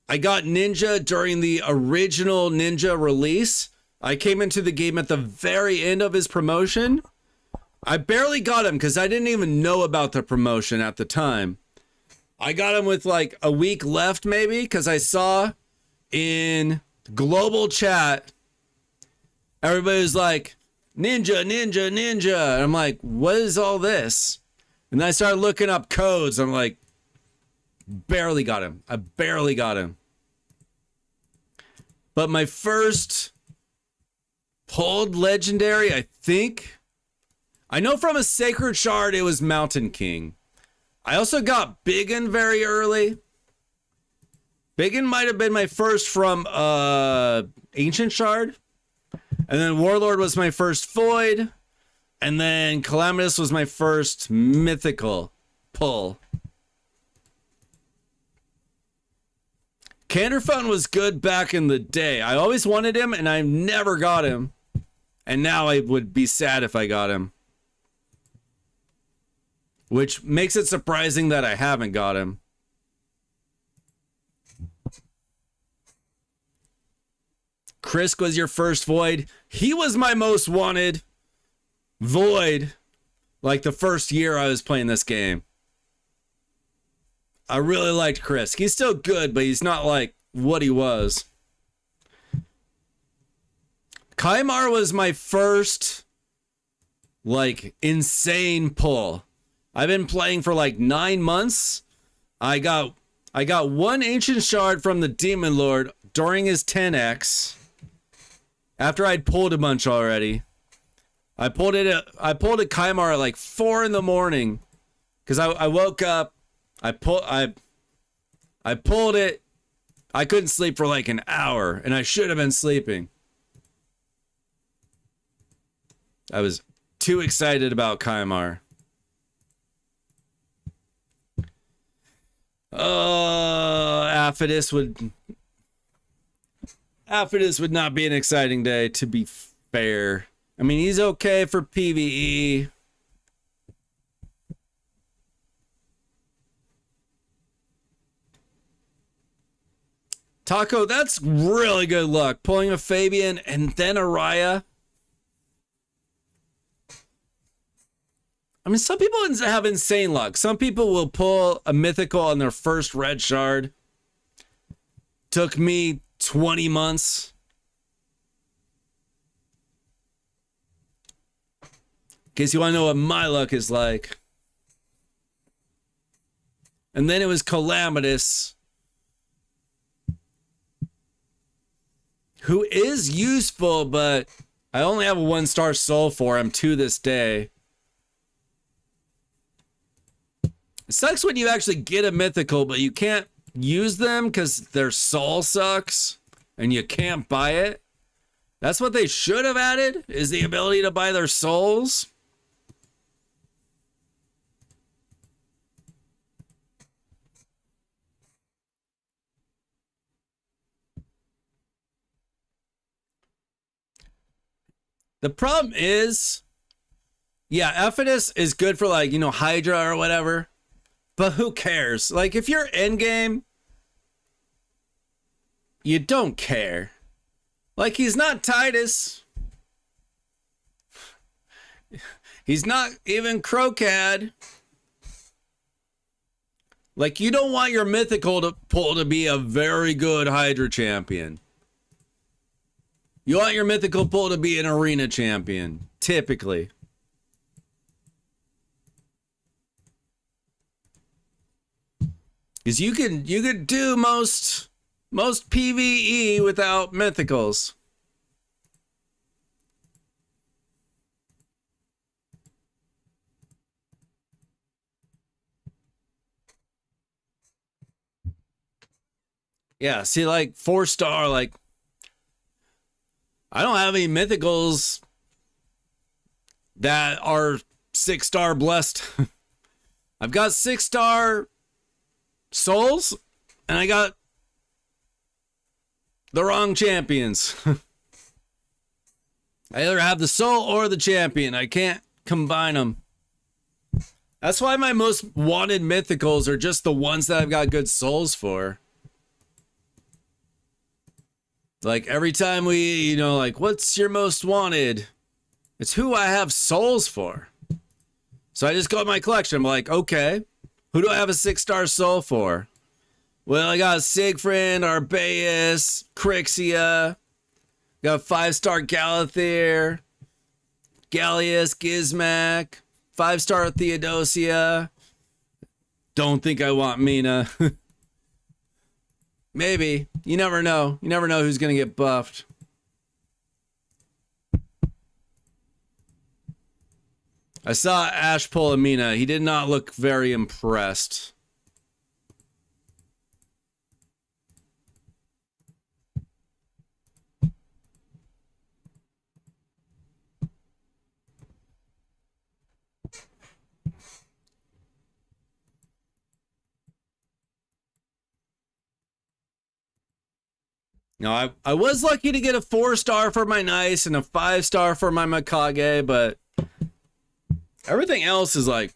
I got Ninja during the original Ninja release. I came into the game at the very end of his promotion. I barely got him because I didn't even know about the promotion at the time. I got him with like a week left maybe because I saw in global chat, everybody was like, Ninja, Ninja, Ninja. And I'm like, what is all this? And then I started looking up codes. I'm like, barely got him. I barely got him. But my first pulled legendary, I think, I know from a Sacred Shard, it was Mountain King. I also got Biggin very early. Biggin might have been my first from Ancient Shard. And then Warlord was my first Void. And then Calamitous was my first mythical pull. Canderphone was good back in the day. I always wanted him and I never got him. And now I would be sad if I got him. Which makes it surprising that I haven't got him. Krisk was your first Void. He was my most wanted Void like the first year I was playing this game. I really liked Krisk. He's still good, but he's not like what he was. Kaimar was my first like insane pull. I've been playing for like 9 months. I got one Ancient Shard from the Demon Lord during his 10x. After I'd pulled a bunch already. I pulled a Kaimar at like 4 in the morning. Because I woke up. I pulled it. I couldn't sleep for like an hour. And I should have been sleeping. I was too excited about Kaimar. Affidus would not be an exciting day, to be fair. I mean, he's okay for PvE. Taco, that's really good luck. Pulling a Fabian and then a Raya. I mean, some people have insane luck. Some people will pull a mythical on their first red shard. Took me 20 months. In case you want to know what my luck is like. And then it was Calamitous. who is useful, but I only have a 1-star soul for him to this day. It sucks when you actually get a mythical, but you can't use them because their soul sucks and you can't buy it. That's what they should have added, is the ability to buy their souls. The problem is, yeah, Ephanus is good for, like, you know, Hydra or whatever, but who cares? Like, if you're endgame, you don't care. Like, he's not Titus. He's not even Crocad. Like, you don't want your mythical pull to be a very good Hydra champion. You want your mythical pull to be an arena champion, typically. Because you could do most PvE without mythicals. Yeah, see, like 4-star, like, I don't have any mythicals that are 6-star blessed. I've got 6-star souls, and I got the wrong champions. I either have the soul or the champion. I can't combine them. That's why my most wanted mythicals are just the ones that I've got good souls for. Like, every time we, you know, like, what's your most wanted? It's who I have souls for. So I just go to my collection. I'm like, okay, who do I have a 6-star soul for? Well, I got Siegfried, Arbaeus, Crixia. Got 5-star Galathir, Gallius, Gizmak, 5-star Theodosia. Don't think I want Mina. Maybe. You never know. You never know who's going to get buffed. I saw Ash pull a Mina. He did not look very impressed. No, I was lucky to get a 4-star for my Nice and a 5-star for my Mikage, but everything else is like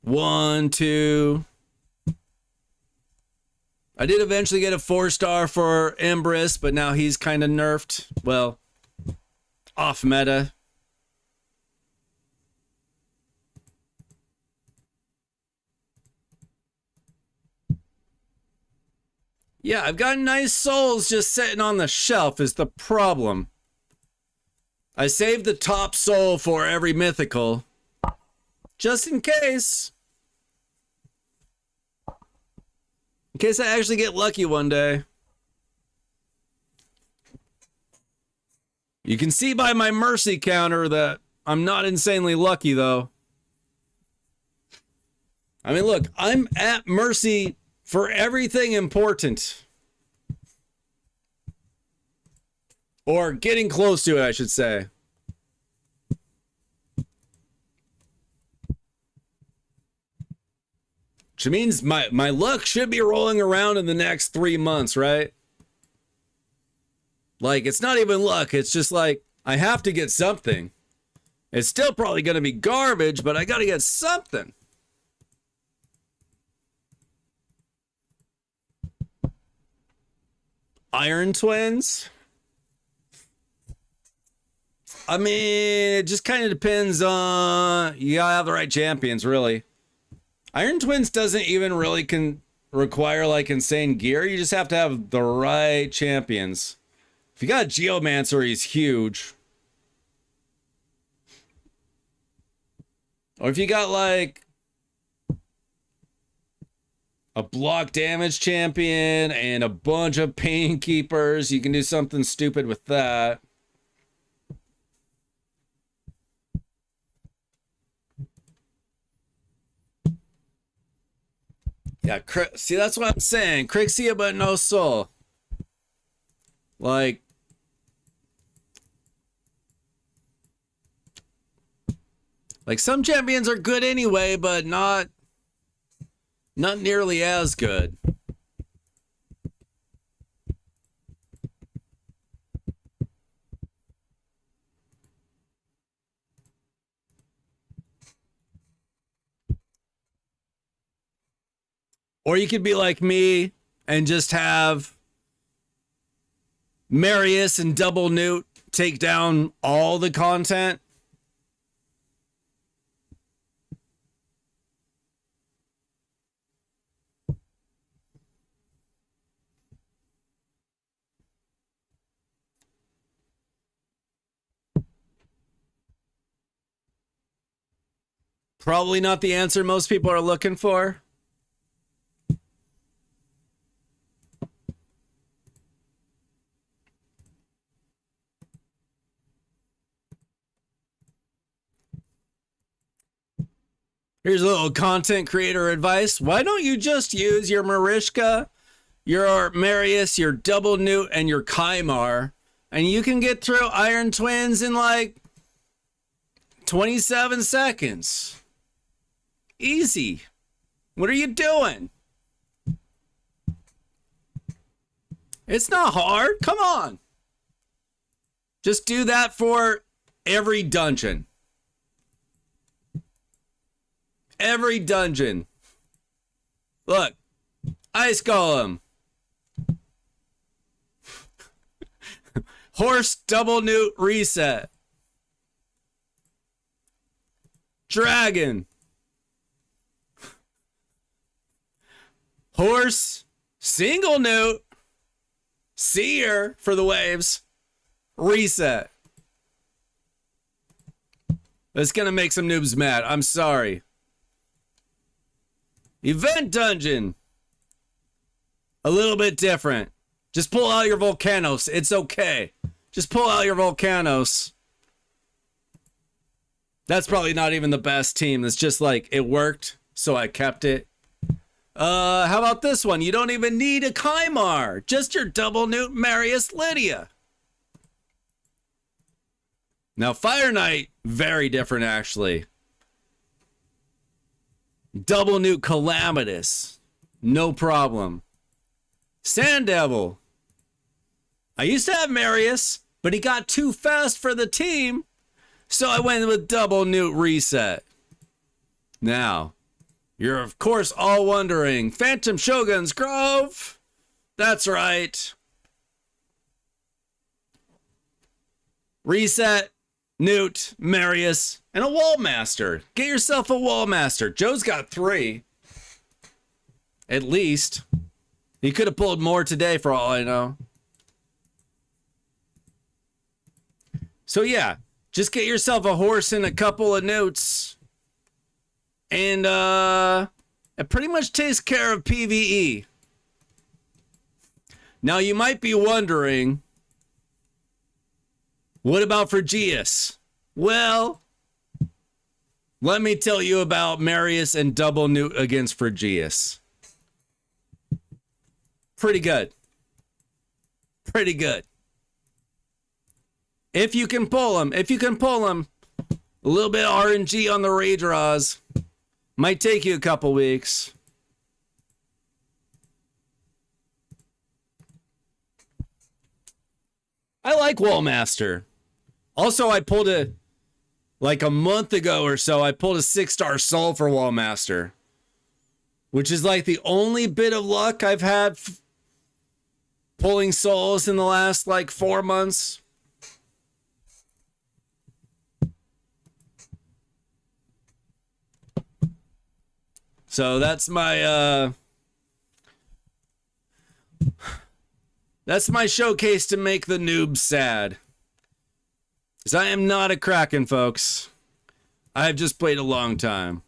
1, 2. I did eventually get a 4-star for Empress, but now he's kind of nerfed. Well, off meta. Yeah, I've got nice souls just sitting on the shelf is the problem. I saved the top soul for every mythical. Just in case. In case I actually get lucky one day. You can see by my mercy counter that I'm not insanely lucky, though. I mean, look, I'm at mercy for everything important. Or getting close to it, I should say. Which means my luck should be rolling around in the next 3 months, right? Like, it's not even luck. It's just like, I have to get something. It's still probably going to be garbage, but I got to get something. Iron Twins? I mean, it just kind of depends on... You gotta have the right champions, really. Iron Twins doesn't even really require, like, insane gear. You just have to have the right champions. If you got a Geomancer, he's huge. Or if you got, like... a block damage champion and a bunch of pain keepers. You can do something stupid with that. Yeah, see, that's what I'm saying. Crixia, but no soul. Like, some champions are good anyway, but not nearly as good. Or you could be like me and just have Marius and Double Newt take down all the content. Probably not the answer most people are looking for. Here's a little content creator advice. Why don't you just use your Marishka, your Marius, your Double Newt, and your Kymar, and you can get through Iron Twins in like 27 seconds. Easy. What are you doing? It's not hard. Come on. Just do that for every dungeon. Every dungeon. Look. Ice Golem. Horse Double Newt reset. Dragon. Horse single Newt. Seer for the waves. Reset. That's gonna make some noobs mad. I'm sorry. Event dungeon. A little bit different. Just pull out your Volcanos. It's okay. Just pull out your Volcanos. That's probably not even the best team. It's just like, it worked, so I kept it. How about this one? You don't even need a Kymar. Just your Double Newt Marius Lydia. Now, Fire Knight, very different, actually. Double Newt Calamitous. No problem. Sand Devil. I used to have Marius, but he got too fast for the team, so I went with Double Newt Reset. Now, you're of course all wondering, Phantom Shogun's Grove? That's right. Reset, Newt, Marius, and a Wall Master. Get yourself a Wall Master. Joe's got 3. At least. He could have pulled more today for all I know. So yeah, just get yourself a horse and a couple of Newts. And it pretty much takes care of PvE. Now you might be wondering, what about Phrygius? Well, let me tell you about Marius and Double Newt against Phrygius. Pretty good. Pretty good. If you can pull them. If you can pull them. A little bit of RNG on the raid draws. Might take you a couple weeks. I like Wallmaster. Also, I pulled like a month ago or so, I pulled a 6-star soul for Wallmaster. Which is like the only bit of luck I've had pulling souls in the last like 4 months. So that's my showcase to make the noobs sad. Because I am not a Kraken, folks. I've just played a long time.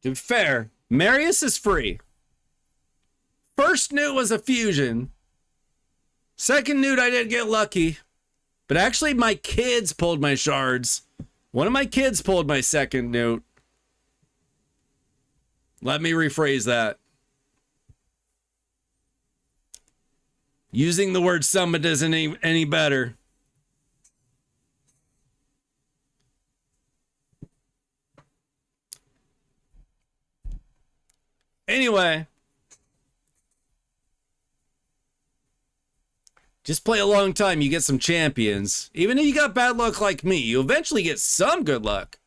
To be fair, Marius is free. First newt was a fusion. Second newt, I didn't get lucky. But actually, my kids pulled my shards. One of my kids pulled my second newt. Let me rephrase that. Using the word summit isn't any better. Anyway. Just play a long time, you get some champions. Even if you got bad luck like me, you eventually get some good luck.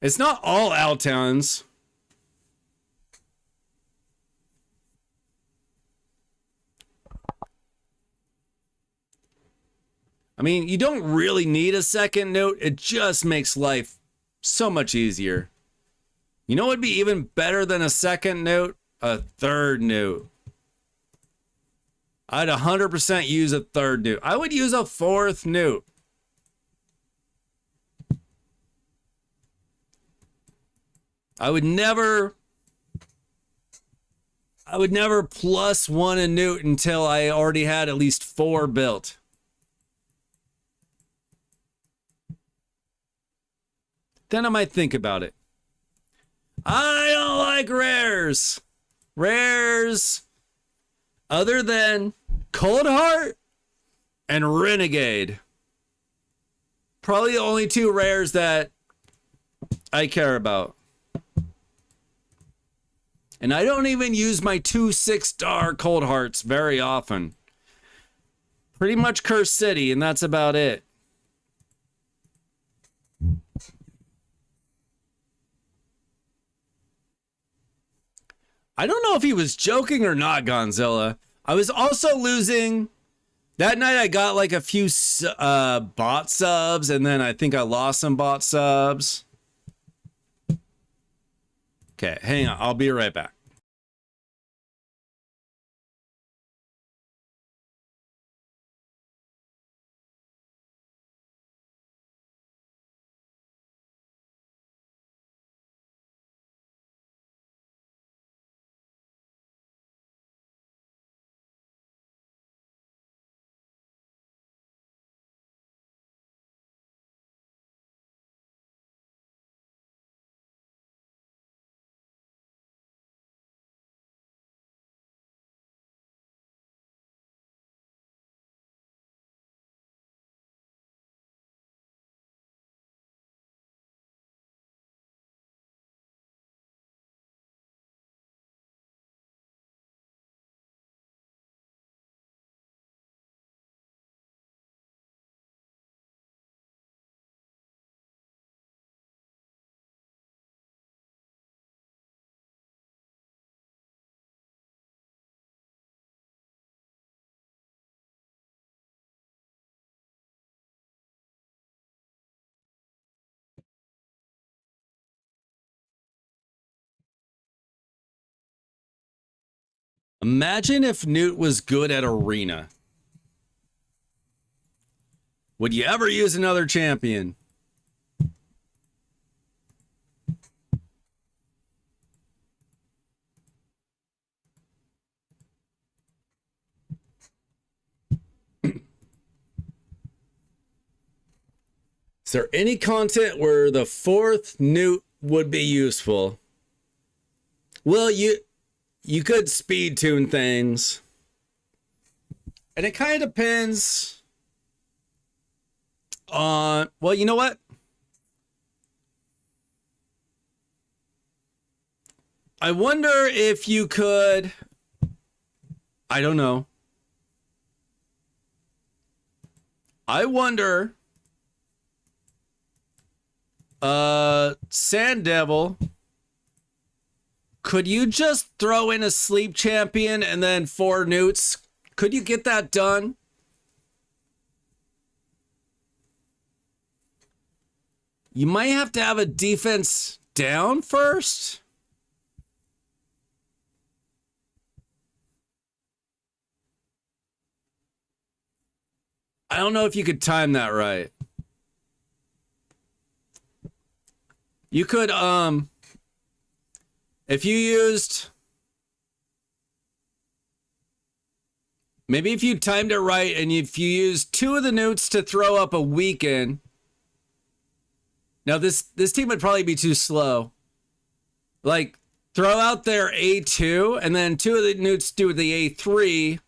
It's not all Altowns. I mean, you don't really need a second note. It just makes life so much easier. You know what would be even better than a second note? A third note. I'd 100% use a third newt. I would use a fourth newt. I would never plus one a newt until I already had at least 4 built. Then I might think about it. I don't like rares. Rares, other than Cold Heart and Renegade. Probably the only 2 rares that I care about. And I don't even use my 2 6-star Cold Hearts very often. Pretty much Curse City, and that's about it. I don't know if he was joking or not, Gonzilla. I was also losing. That night I got like a few bot subs, and then I think I lost some bot subs. Okay, hang on. I'll be right back. Imagine if Newt was good at Arena. Would you ever use another champion? Is there any content where the 4th Newt would be useful? Well, you could speed tune things. And it kind of depends on, well, you know what? I wonder if you could, I don't know. I wonder, Sand Devil, could you just throw in a sleep champion and then 4 newts? Could you get that done? You might have to have a defense down first. I don't know if you could time that right. You could, If you used, maybe if you timed it right and if you used 2 of the newts to throw up a weaken. Now this team would probably be too slow. Like throw out their A2 and then 2 of the newts do the A3.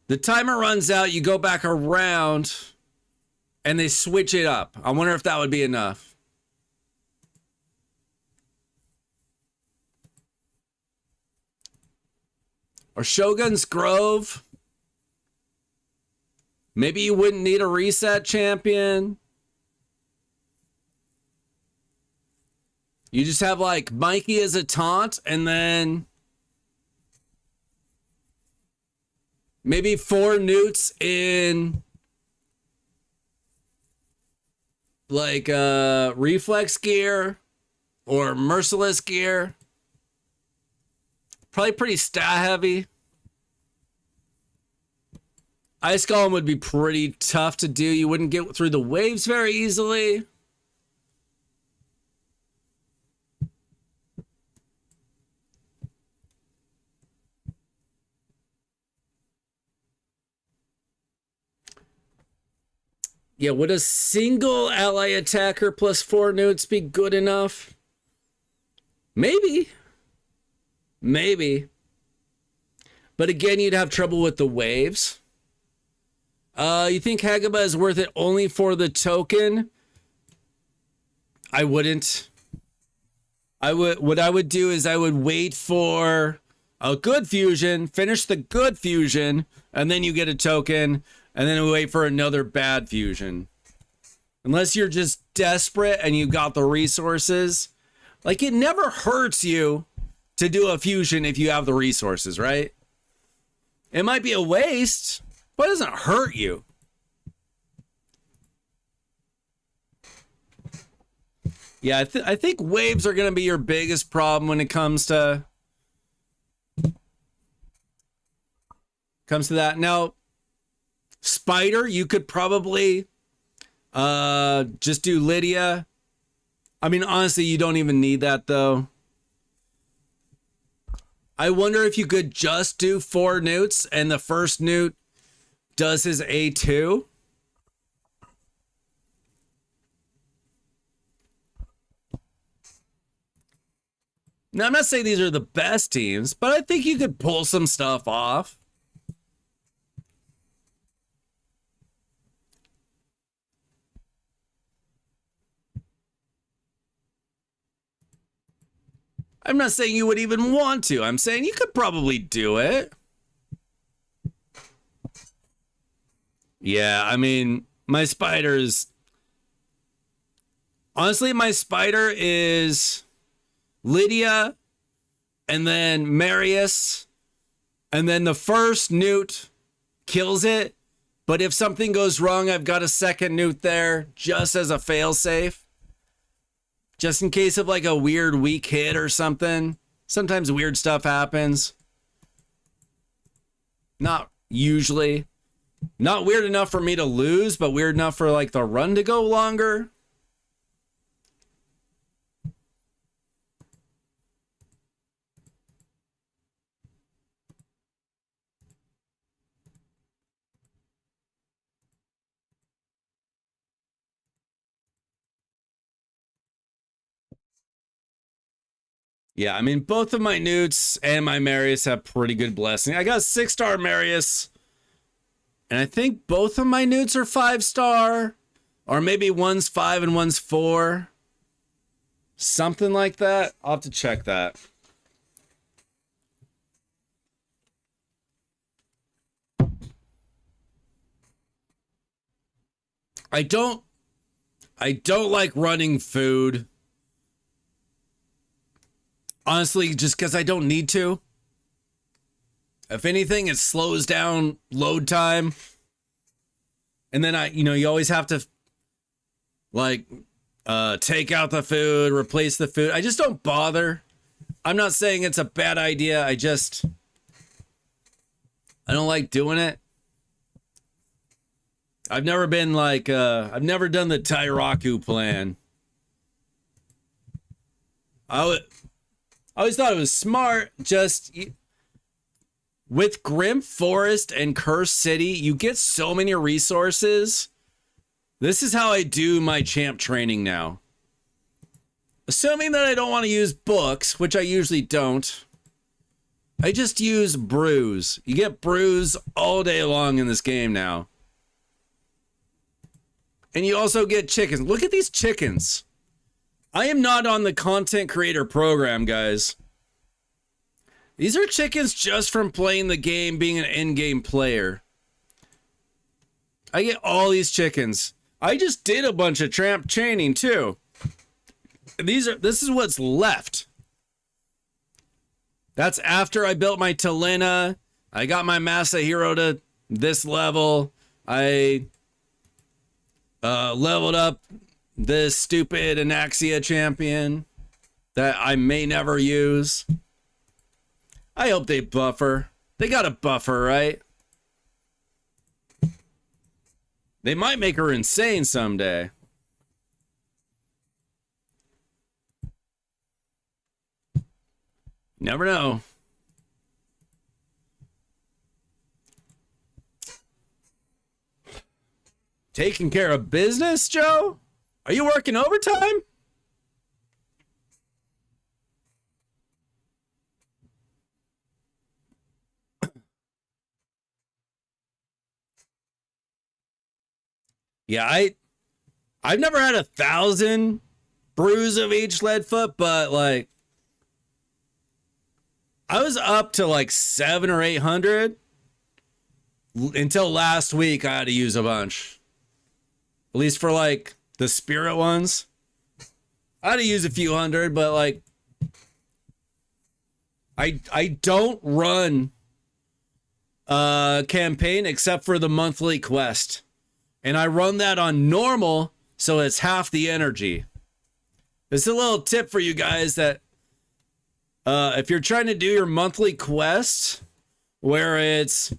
The timer runs out, you go back around and they switch it up. I wonder if that would be enough. Or Shogun's Grove. Maybe you wouldn't need a reset champion. You just have like Mikey as a taunt and then maybe 4 newts in like reflex gear or merciless gear. Probably pretty stat heavy. Ice Golem would be pretty tough to do. You wouldn't get through the waves very easily. Yeah, would a single ally attacker plus 4 newts be good enough? Maybe. Maybe. But again, you'd have trouble with the waves. You think Hagaba is worth it only for the token? I wouldn't. What I would do is I would wait for a good fusion, finish the good fusion, and then you get a token, and then we wait for another bad fusion. Unless you're just desperate and you got the resources. Like, it never hurts you to do a fusion if you have the resources, right? It might be a waste, but it doesn't hurt you. Yeah, I think waves are going to be your biggest problem when it comes to that. Now, Spider, you could probably just do Lydia. I mean, honestly, you don't even need that, though. I wonder if you could just do 4 newts and the first newt does his A2. Now, I'm not saying these are the best teams, but I think you could pull some stuff off. I'm not saying you would even want to. I'm saying you could probably do it. Yeah, I mean, my spider's... Honestly, my spider is Lydia, and then Marius, and then the first newt kills it. But if something goes wrong, I've got a second newt there just as a failsafe. Just in case of like a weird weak hit or something. Sometimes weird stuff happens. Not usually. Not weird enough for me to lose, but weird enough for like the run to go longer. Yeah, I mean, both of my newts and my Marius have pretty good blessing. I got a 6-star Marius. And I think both of my newts are 5-star. Or maybe one's 5 and one's 4. Something like that. I'll have to check that. I don't like running food. Honestly, just because I don't need to. If anything, it slows down load time. And then you always have to like take out the food, replace the food. I just don't bother. I'm not saying it's a bad idea. I don't like doing it. I've never been like I've never done the Tairaku plan. I always thought it was smart. Just with Grim Forest and Cursed City, you get so many resources. This is how I do my champ training now. Assuming that I don't want to use books, which I usually don't, I just use brews. You get brews all day long in this game now. And you also get chickens. Look at these chickens. I am not on the content creator program, guys. These are chickens just from playing the game, being an in-game player. I get all these chickens. I just did a bunch of tramp chaining too. This is what's left. That's after I built my Talena. I got my Masahiro to this level. I leveled up this stupid Anaxia champion that I may never use. I hope they buffer. They got a buffer, right? They might make her insane someday. Never know. Taking care of business, Joe? Are you working overtime? Yeah, I've never had 1,000 brews of each lead foot, but like I was up to like 700 or 800 until last week. I had to use a bunch, at least for like the spirit ones. I had to use a few hundred, but like I don't run a campaign except for the monthly quest. And I run that on normal, so it's half the energy. This is a little tip for you guys that if you're trying to do your monthly quest, where it's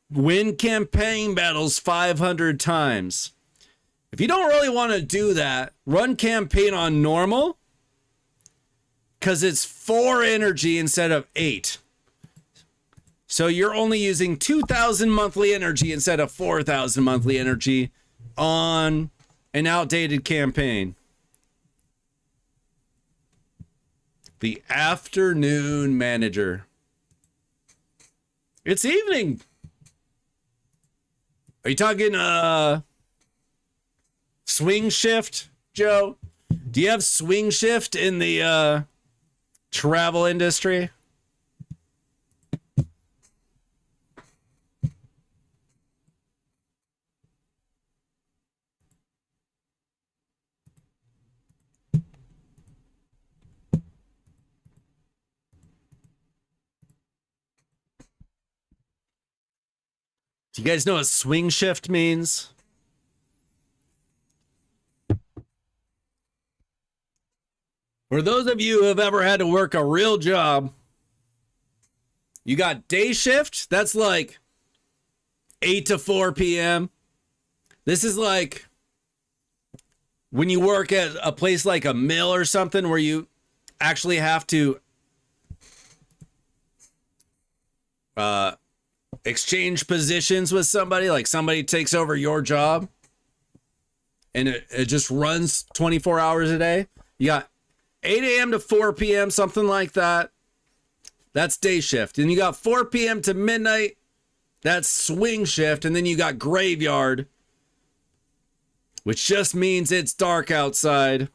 win campaign battles 500 times. If you don't really want to do that, run campaign on normal, because it's 4 energy instead of 8. So you're only using 2,000 monthly energy instead of 4,000 monthly energy on an outdated campaign. The afternoon manager. It's evening. Are you talking swing shift, Joe? Do you have swing shift in the travel industry? Do you guys know what swing shift means? For those of you who have ever had to work a real job, you got day shift. That's like 8 to 4 p.m. This is like when you work at a place like a mill or something where you actually have to exchange positions with somebody, like somebody takes over your job and it just runs 24 hours a day. You got 8 a.m. to 4 p.m., something like that. That's day shift. And you got 4 p.m. to midnight. That's swing shift. And then you got graveyard, which just means it's dark outside.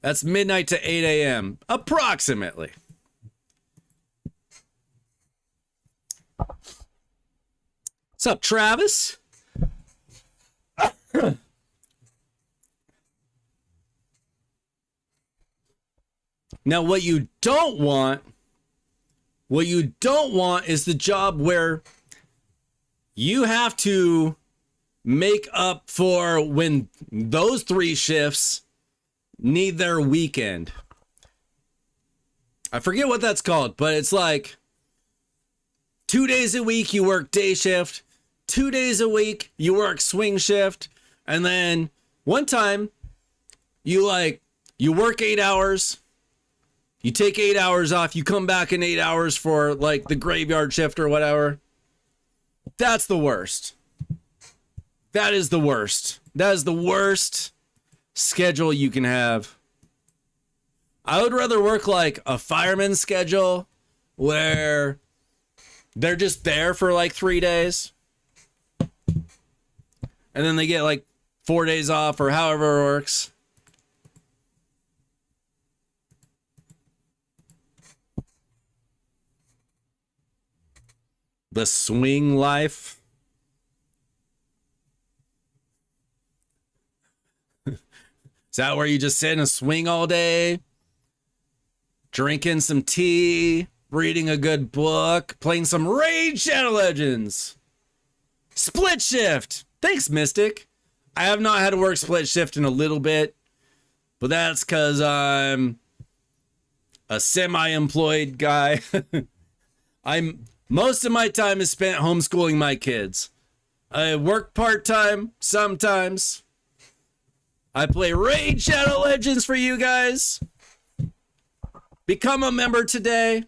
That's midnight to 8 a.m. approximately. What's up, Travis? Now, what you don't want is the job where you have to make up for when those 3 shifts need their weekend. I forget what that's called, but it's like 2 days a week you work day shift, 2 days a week you work swing shift, and then one time you work 8 hours You take 8 hours off, you come back in 8 hours for like the graveyard shift or whatever. That's the worst. That is the worst. That is the worst schedule you can have. I would rather work like a fireman schedule where they're just there for like 3 days. And then they get like 4 days off or however it works. The swing life. Is that where you just sit in a swing all day? Drinking some tea, reading a good book, playing some Raid Shadow Legends. Split shift. Thanks, Mystic. I have not had to work split shift in a little bit, but that's because I'm a semi-employed guy. Most of my time is spent homeschooling my kids. I work part-time sometimes. I play Raid Shadow Legends for you guys. Become a member today.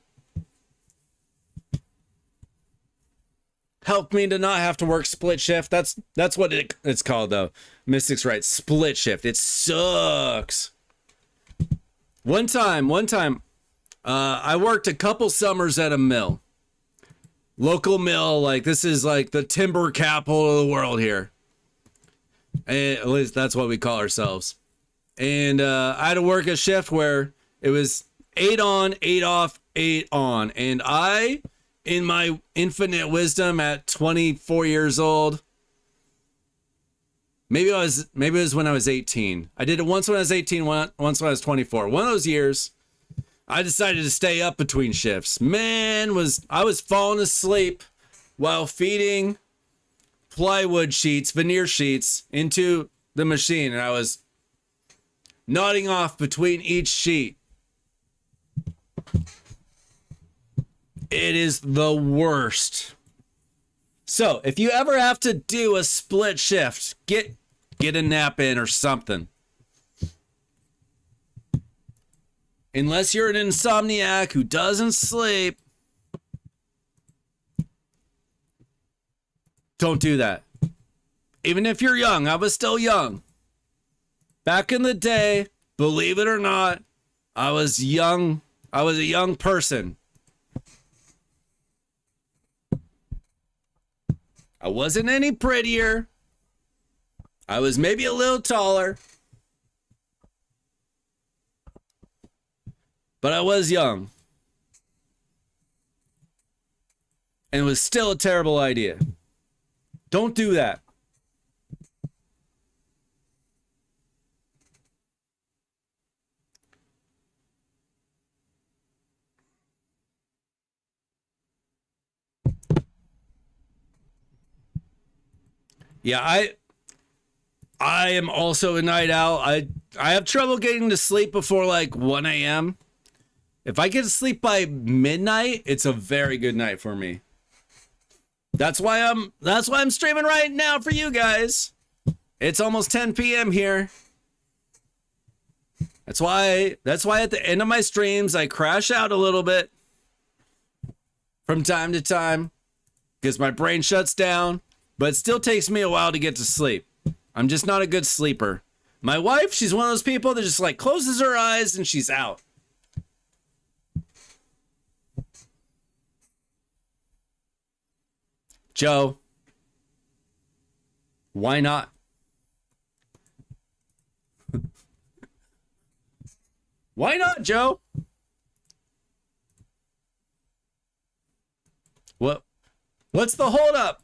Help me to not have to work split shift. That's what it's called though. Mystic's right. Split shift. It sucks. One time, I worked a couple summers at a mill. Local mill, like this is like the timber capital of the world here. And at least that's what we call ourselves. And I had to work a shift where it was 8 on, 8 off, 8 on. And I, in my infinite wisdom at 24 years old, maybe it was when I was 18. I did it once when I was 18, once when I was 24. One of those years, I decided to stay up between shifts. Man, I was falling asleep while feeding plywood sheets, veneer sheets into the machine, and I was nodding off between each sheet. It is the worst. So, if you ever have to do a split shift, get a nap in or something. Unless you're an insomniac who doesn't sleep, don't do that. Even if you're young, I was still young. Back in the day, believe it or not, I was young. I was a young person. I wasn't any prettier. I was maybe a little taller. But I was young. And it was still a terrible idea. Don't do that. Yeah, I am also a night owl. I have trouble getting to sleep before like 1 a.m. If I get to sleep by midnight, it's a very good night for me. That's why I'm streaming right now for you guys. It's almost 10 p.m. here. That's why at the end of my streams I crash out a little bit from time to time because my brain shuts down, but it still takes me a while to get to sleep. I'm just not a good sleeper. My wife, she's one of those people that just like closes her eyes and she's out. Joe, why not? Why not, Joe? What's the holdup?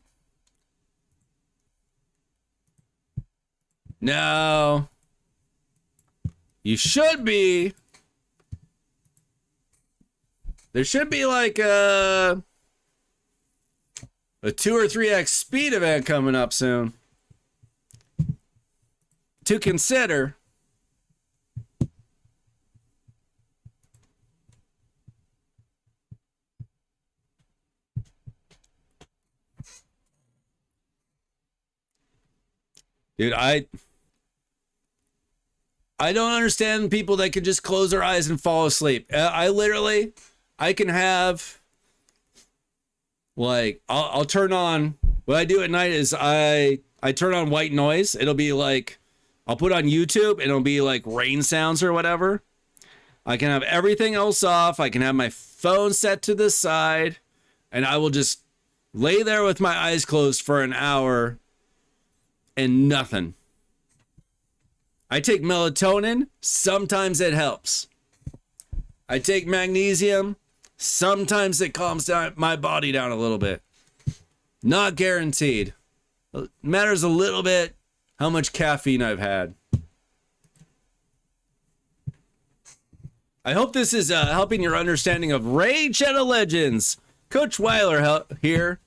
No. You should be. There should be like a 2 or 3x speed event coming up soon to consider. Dude, I don't understand people that can just close their eyes and fall asleep. I can have, like, I'll turn on, what I do at night is I turn on white noise. It'll be like, I'll put on YouTube and it'll be like rain sounds or whatever. I can have everything else off. I can have my phone set to the side and I will just lay there with my eyes closed for an hour and nothing. I take melatonin. Sometimes it helps. I take magnesium. Sometimes it calms down my body down a little bit. Not guaranteed. It matters a little bit how much caffeine I've had. I hope this is helping your understanding of Raid Shadow Legends. Coach Weiler here.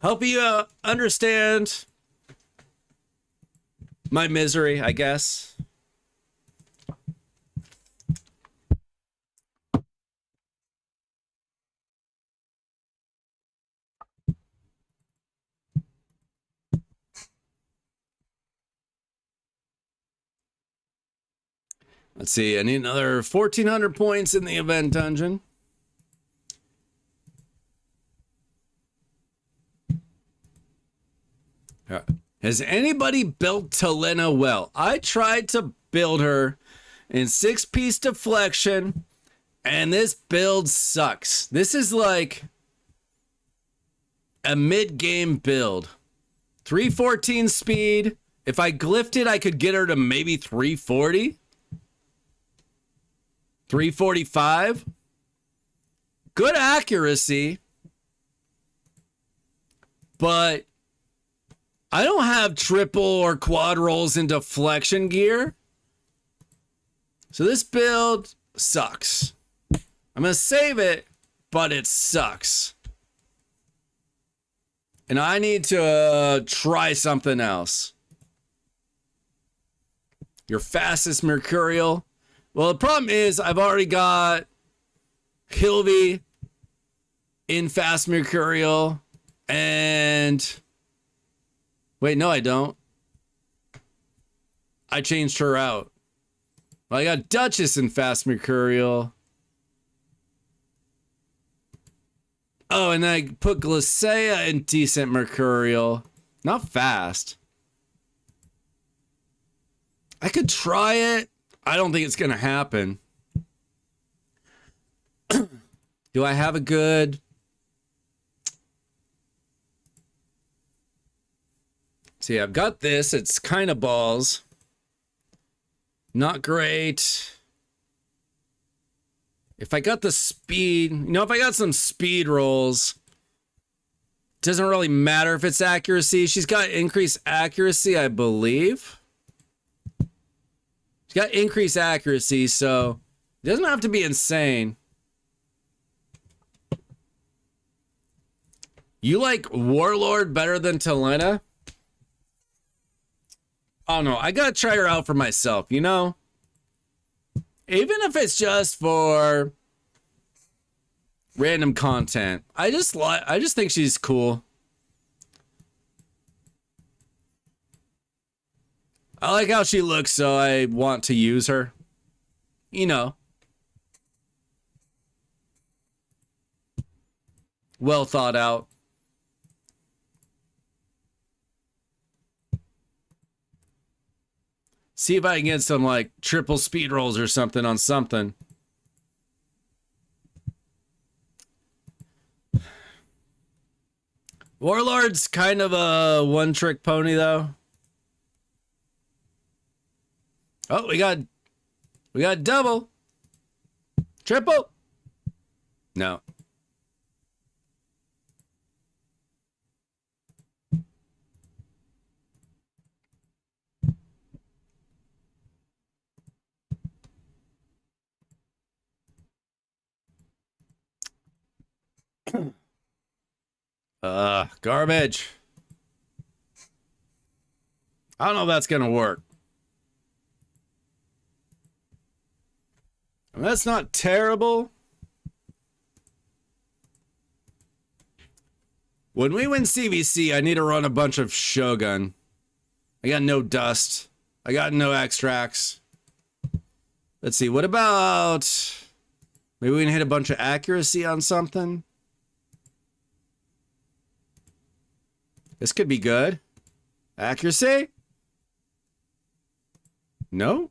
Help you understand my misery, I guess. Let's see, I need another 1,400 points in the event dungeon. Has anybody built Talena well? I tried to build her in 6-piece deflection, and this build sucks. This is like a mid-game build. 314 speed. If I glyphed it, I could get her to maybe 340. 345. Good accuracy. But I don't have triple or quad rolls in deflection gear. So this build sucks. I'm going to save it, but it sucks. And I need to try something else. Your fastest Mercurial. Well, the problem is I've already got Hilvy in fast Mercurial and... Wait, no, I don't. I changed her out. Well, I got Duchess in fast Mercurial. Oh, and I put Glacea in decent Mercurial. Not fast. I could try it. I don't think it's going to happen. Do I have a good... See, I've got this. It's kind of balls. Not great. If I got the speed... You know, if I got some speed rolls... Doesn't really matter if it's accuracy. She's got increased accuracy, I believe. She's got increased accuracy, so... It doesn't have to be insane. You like Warlord better than Talena? Oh no, I gotta try her out for myself, you know? Even if it's just for random content. I just think she's cool. I like how she looks, so I want to use her. You know. Well thought out. See if I can get some, like, triple speed rolls or something on something. Warlord's kind of a one-trick pony, though. Oh, we got double. Triple. No. Garbage. I don't know if that's gonna work. I mean, that's not terrible. When we win CVC, I need to run a bunch of Shogun. I got no dust. I got no extracts. Let's see. What about... maybe we can hit a bunch of accuracy on something? This could be good. Accuracy? No?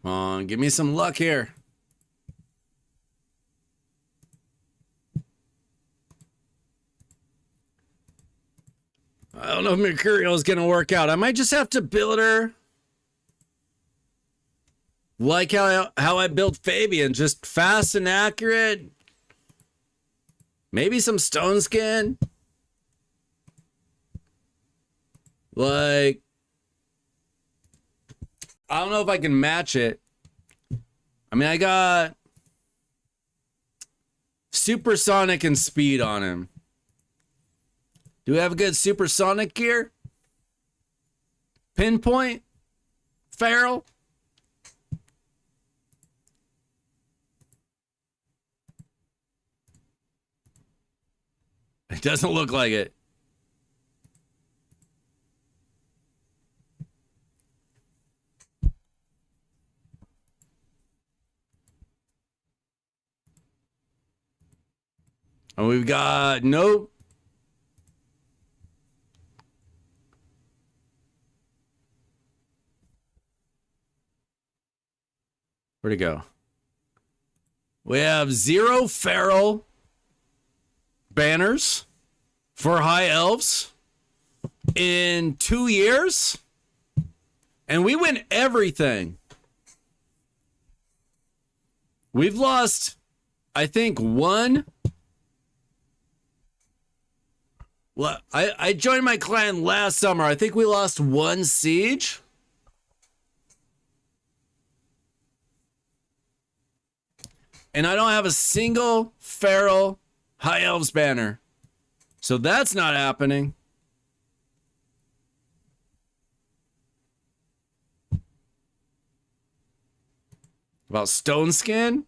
Come on, give me some luck here. I don't know if Mercurial is going to work out. I might just have to build her like how I built Fabian, just fast and accurate. Maybe some stone skin. Like, I don't know if I can match it. I mean, I got supersonic and speed on him. Do we have a good supersonic gear? Pinpoint? Feral? It doesn't look like it. And we've got nope. Where'd it go? We have 0 feral banners for high elves in 2 years. And we win everything. We've lost, I think, one. Well, I joined my clan last summer. I think we lost 1 siege. And I don't have a single feral high elves banner. So that's not happening. About stone skin?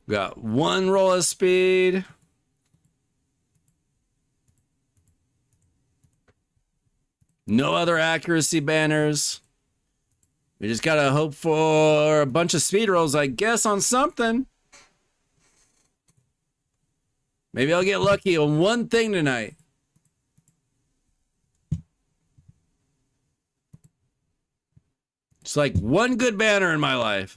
We got 1 roll of speed. No other accuracy banners. We just gotta hope for a bunch of speed rolls, I guess, on something. Maybe I'll get lucky on one thing tonight. It's like one good banner in my life.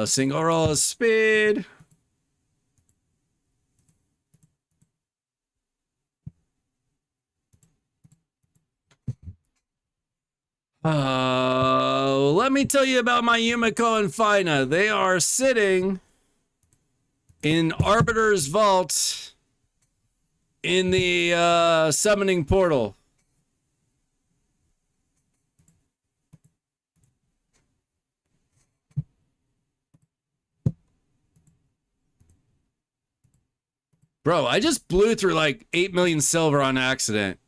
Single roll of speed. Let me tell you about my Yumiko and Fina. They are sitting in Arbiter's vault in the summoning portal. Bro, I just blew through like 8 million silver on accident.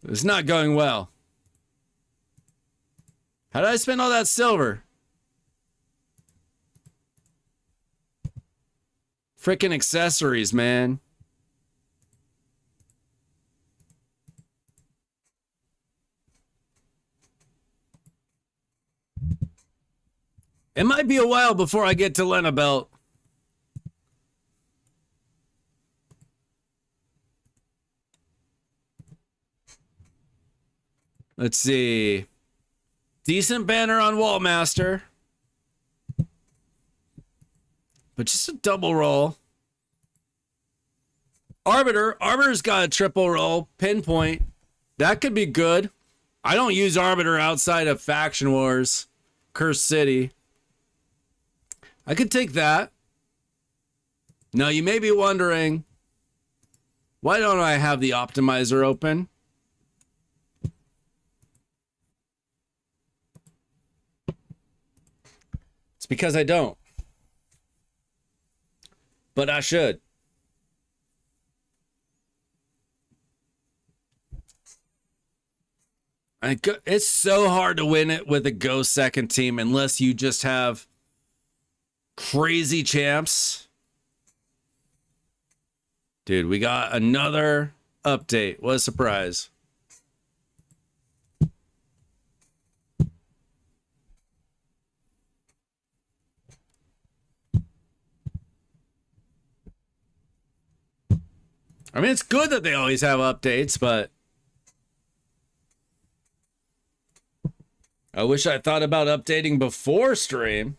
It's not going well. How did I spend all that silver? Frickin' accessories, man. It might be a while before I get to Lena Belt. Let's see. Decent banner on Wallmaster. But just a double roll. Arbiter's got a triple roll. Pinpoint. That could be good. I don't use Arbiter outside of Faction Wars. Cursed City. I could take that. Now, you may be wondering, why don't I have the optimizer open? because I don't. But I should. It's so hard to win it with a go second team unless you just have crazy champs. Dude, we got another update. What a surprise. I mean, it's good that they always have updates, but I wish I thought about updating before stream.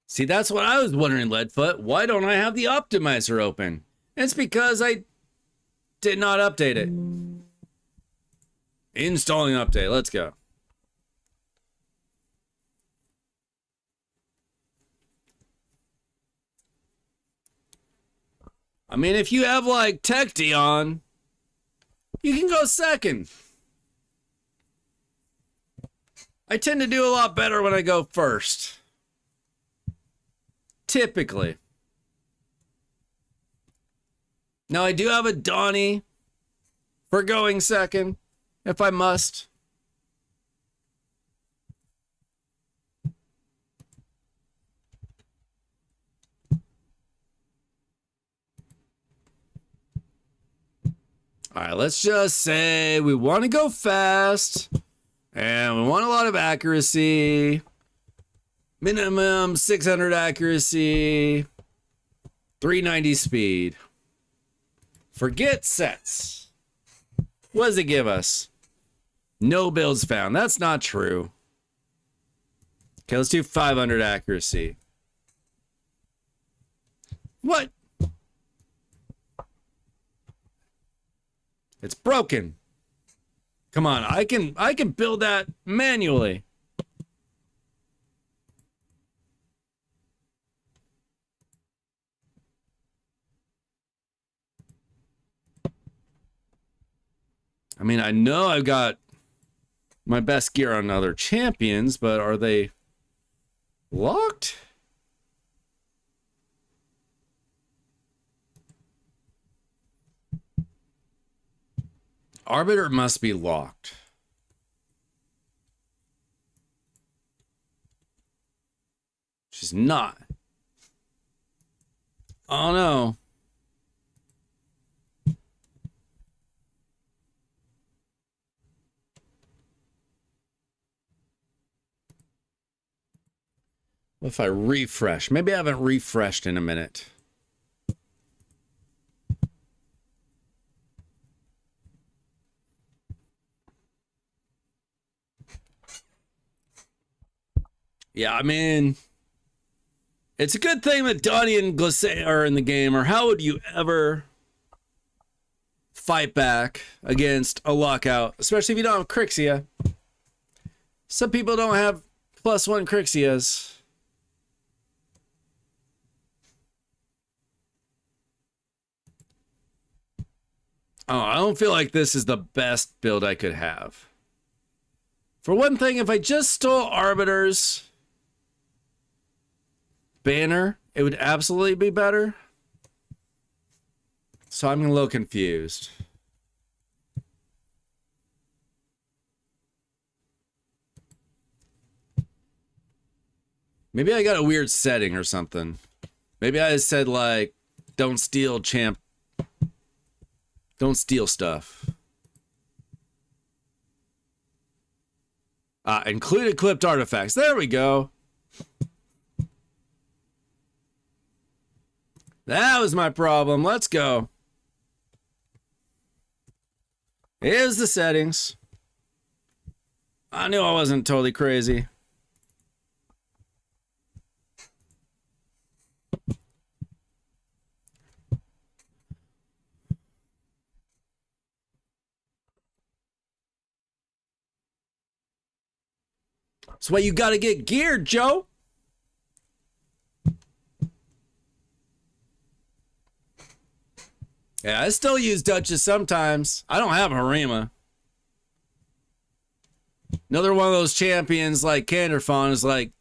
See, that's what I was wondering, Leadfoot. Why don't I have the optimizer open? It's because I did not update it. Installing update. Let's go. I mean, if you have like Tech Dion, you can go second. I tend to do a lot better when I go first. Typically. Now, I do have a Donnie for going second, if I must. All right, let's just say we want to go fast and we want a lot of accuracy. Minimum 600 accuracy, 390 speed. Forget sets. What does it give us? No builds found. That's not true. Okay, let's do 500 accuracy. What? It's broken. Come on, I can build that manually. I mean, I know I've got my best gear on other champions, but are they locked? Arbiter must be locked. She's not. Oh no. What if I refresh? Maybe I haven't refreshed in a minute. Yeah, I mean, it's a good thing that Donnie and Glacé are in the game, or how would you ever fight back against a lockout, especially if you don't have Crixia? Some people don't have +1 Crixias. Oh, I don't feel like this is the best build I could have. For one thing, if I just stole Arbiter's banner, it would absolutely be better. So I'm a little confused. Maybe I got a weird setting or something. Maybe I said like, don't steal champ. Don't steal stuff. Include equipped artifacts. There we go. That was my problem. Let's go. Here's the settings. I knew I wasn't totally crazy. That's why you gotta get geared, Joe. Yeah, I still use Duchess sometimes. I don't have Harima. Another one of those champions like Canderfon is like,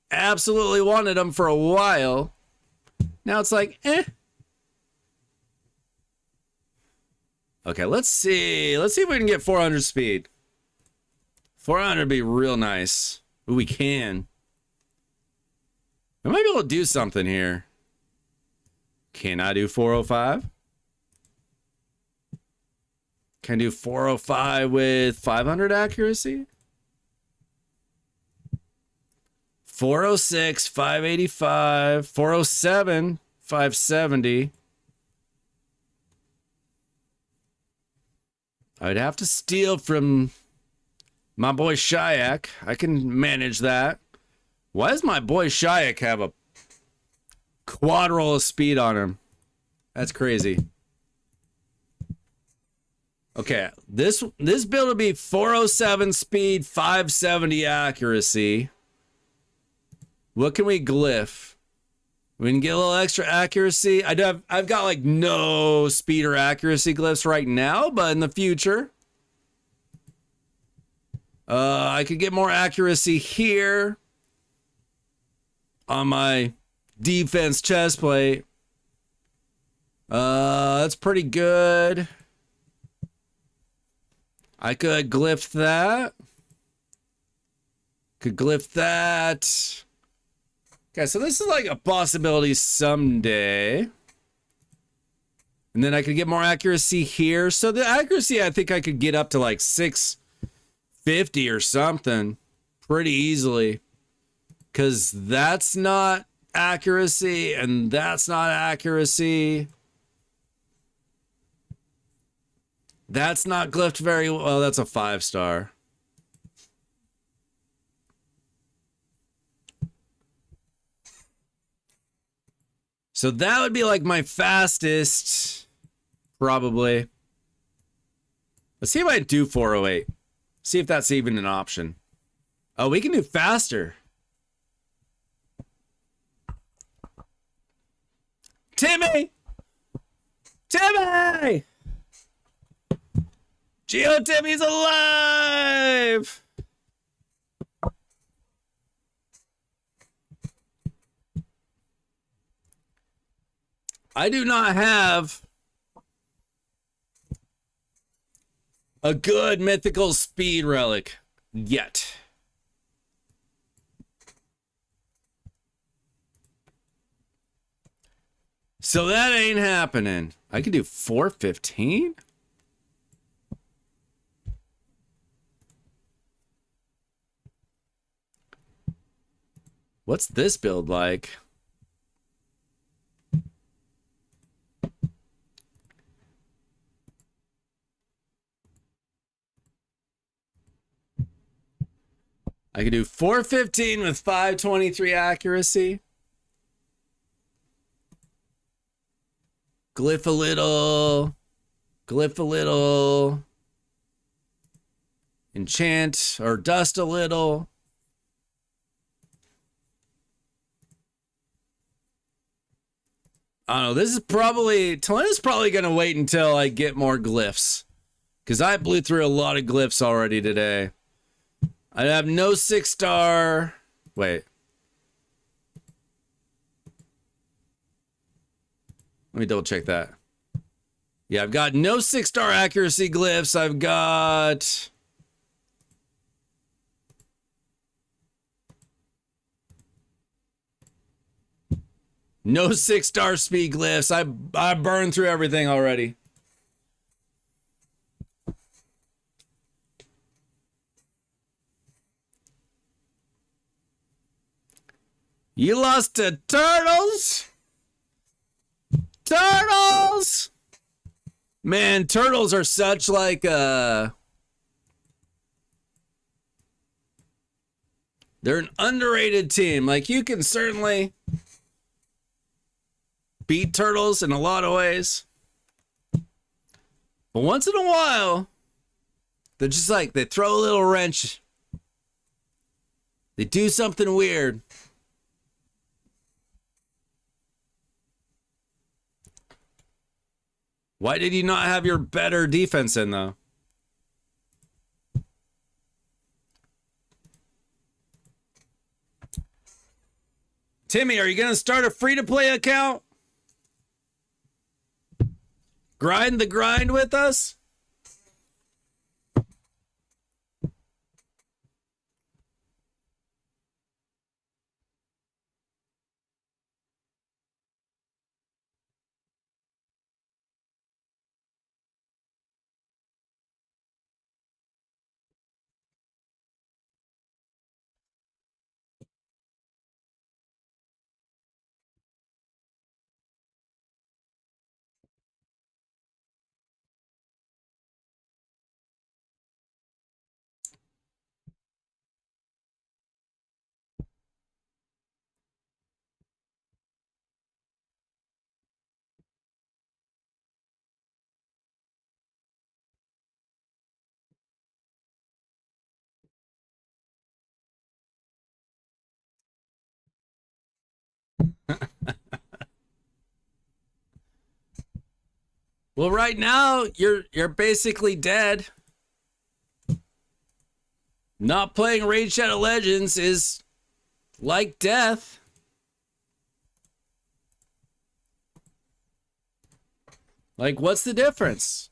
absolutely wanted him for a while. Now it's like, eh. Okay, let's see. Let's see if we can get 400 speed. 400 would be real nice. Ooh, we can. I might be able to do something here. Can I do 405? Can I do 405 with 500 accuracy? 406, 585, 407, 570. I'd have to steal from my boy Shayak. I can manage that. Why does my boy Shayak have a quad roll of speed on him? That's crazy. Okay, this build will be 407 speed, 570 accuracy. What can we glyph? We can get a little extra accuracy. I've got like no speed or accuracy glyphs right now, but in the future, I could get more accuracy here on my defense chest plate. That's pretty good. I could glyph that. Could glyph that. Okay, so this is like a possibility someday. And then I could get more accuracy here. So the accuracy, I think I could get up to like 650 or something pretty easily. Because that's not accuracy and that's not accuracy. That's not glyphed very well. That's a 5-star. So that would be like my fastest, probably. Let's see if I do 408. See if that's even an option. Oh, we can do faster. Timmy! Timmy! Geo Timmy's alive! I do not have a good mythical speed relic yet. So that ain't happening. I could do 415? What's this build like? I could do 415 with 523 accuracy. Glyph a little. Glyph a little. Enchant or dust a little. I don't know. This is probably... Talena's probably going to wait until I get more glyphs. Because I blew through a lot of glyphs already today. I have no 6-star. Wait. Let me double check that. Yeah, I've got no 6-star accuracy glyphs. I've got... no 6-star speed glyphs. I burned through everything already. You lost to turtles? Turtles! Man, turtles are such like they're an underrated team. Like you can certainly beat turtles in a lot of ways. But once in a while, they're just like they throw a little wrench. They do something weird. Why did you not have your better defense in, though? Timmy, are you going to start a free-to-play account? Grind the grind with us? Well, right now you're basically dead. Not playing Raid Shadow Legends is like death. Like, what's the difference?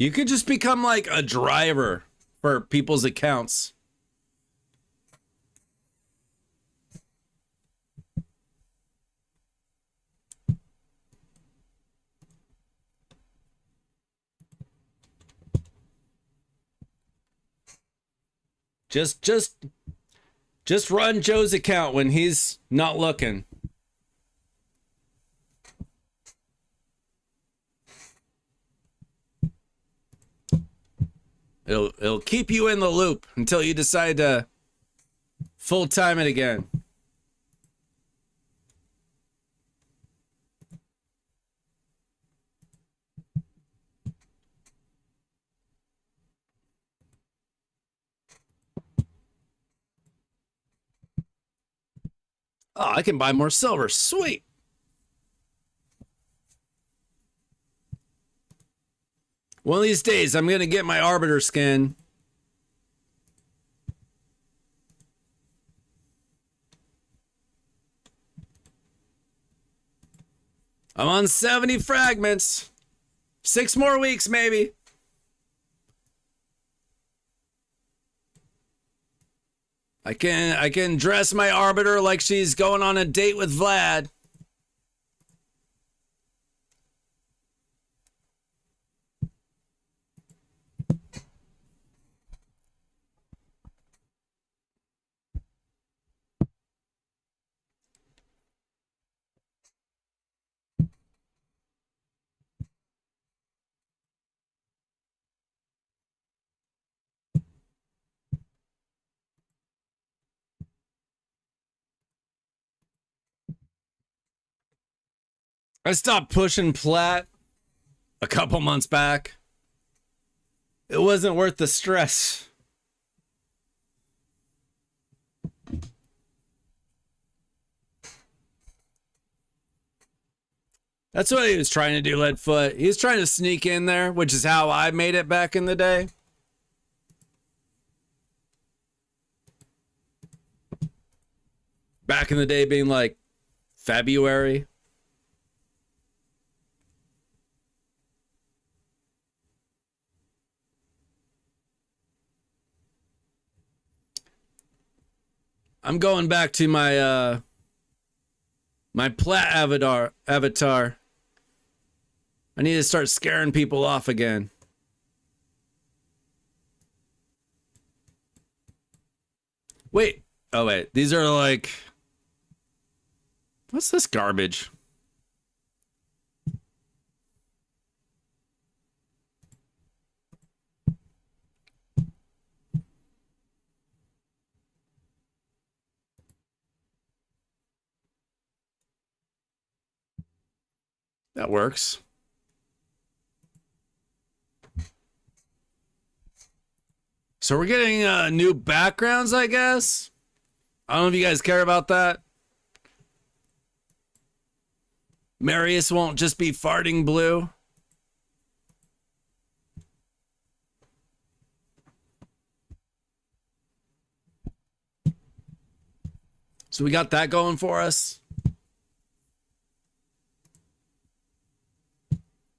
You could just become like a driver for people's accounts. Just run Joe's account when he's not looking. It'll keep you in the loop until you decide to full time it again. Oh, I can buy more silver. Sweet. One of these days, I'm going to get my Arbiter skin. I'm on 70 fragments. 6 more weeks, maybe. I can dress my Arbiter like she's going on a date with Vlad. I stopped pushing plat a couple months back. It wasn't worth the stress. That's what he was trying to do, Leadfoot. He was trying to sneak in there, which is how I made it back in the day. Back in the day being like February. I'm going back to my my plat avatar. I need to start scaring people off again. Wait. Oh wait, these are like, what's this garbage? That works. So we're getting new backgrounds, I guess. I don't know if you guys care about that. Marius won't just be farting blue. So we got that going for us.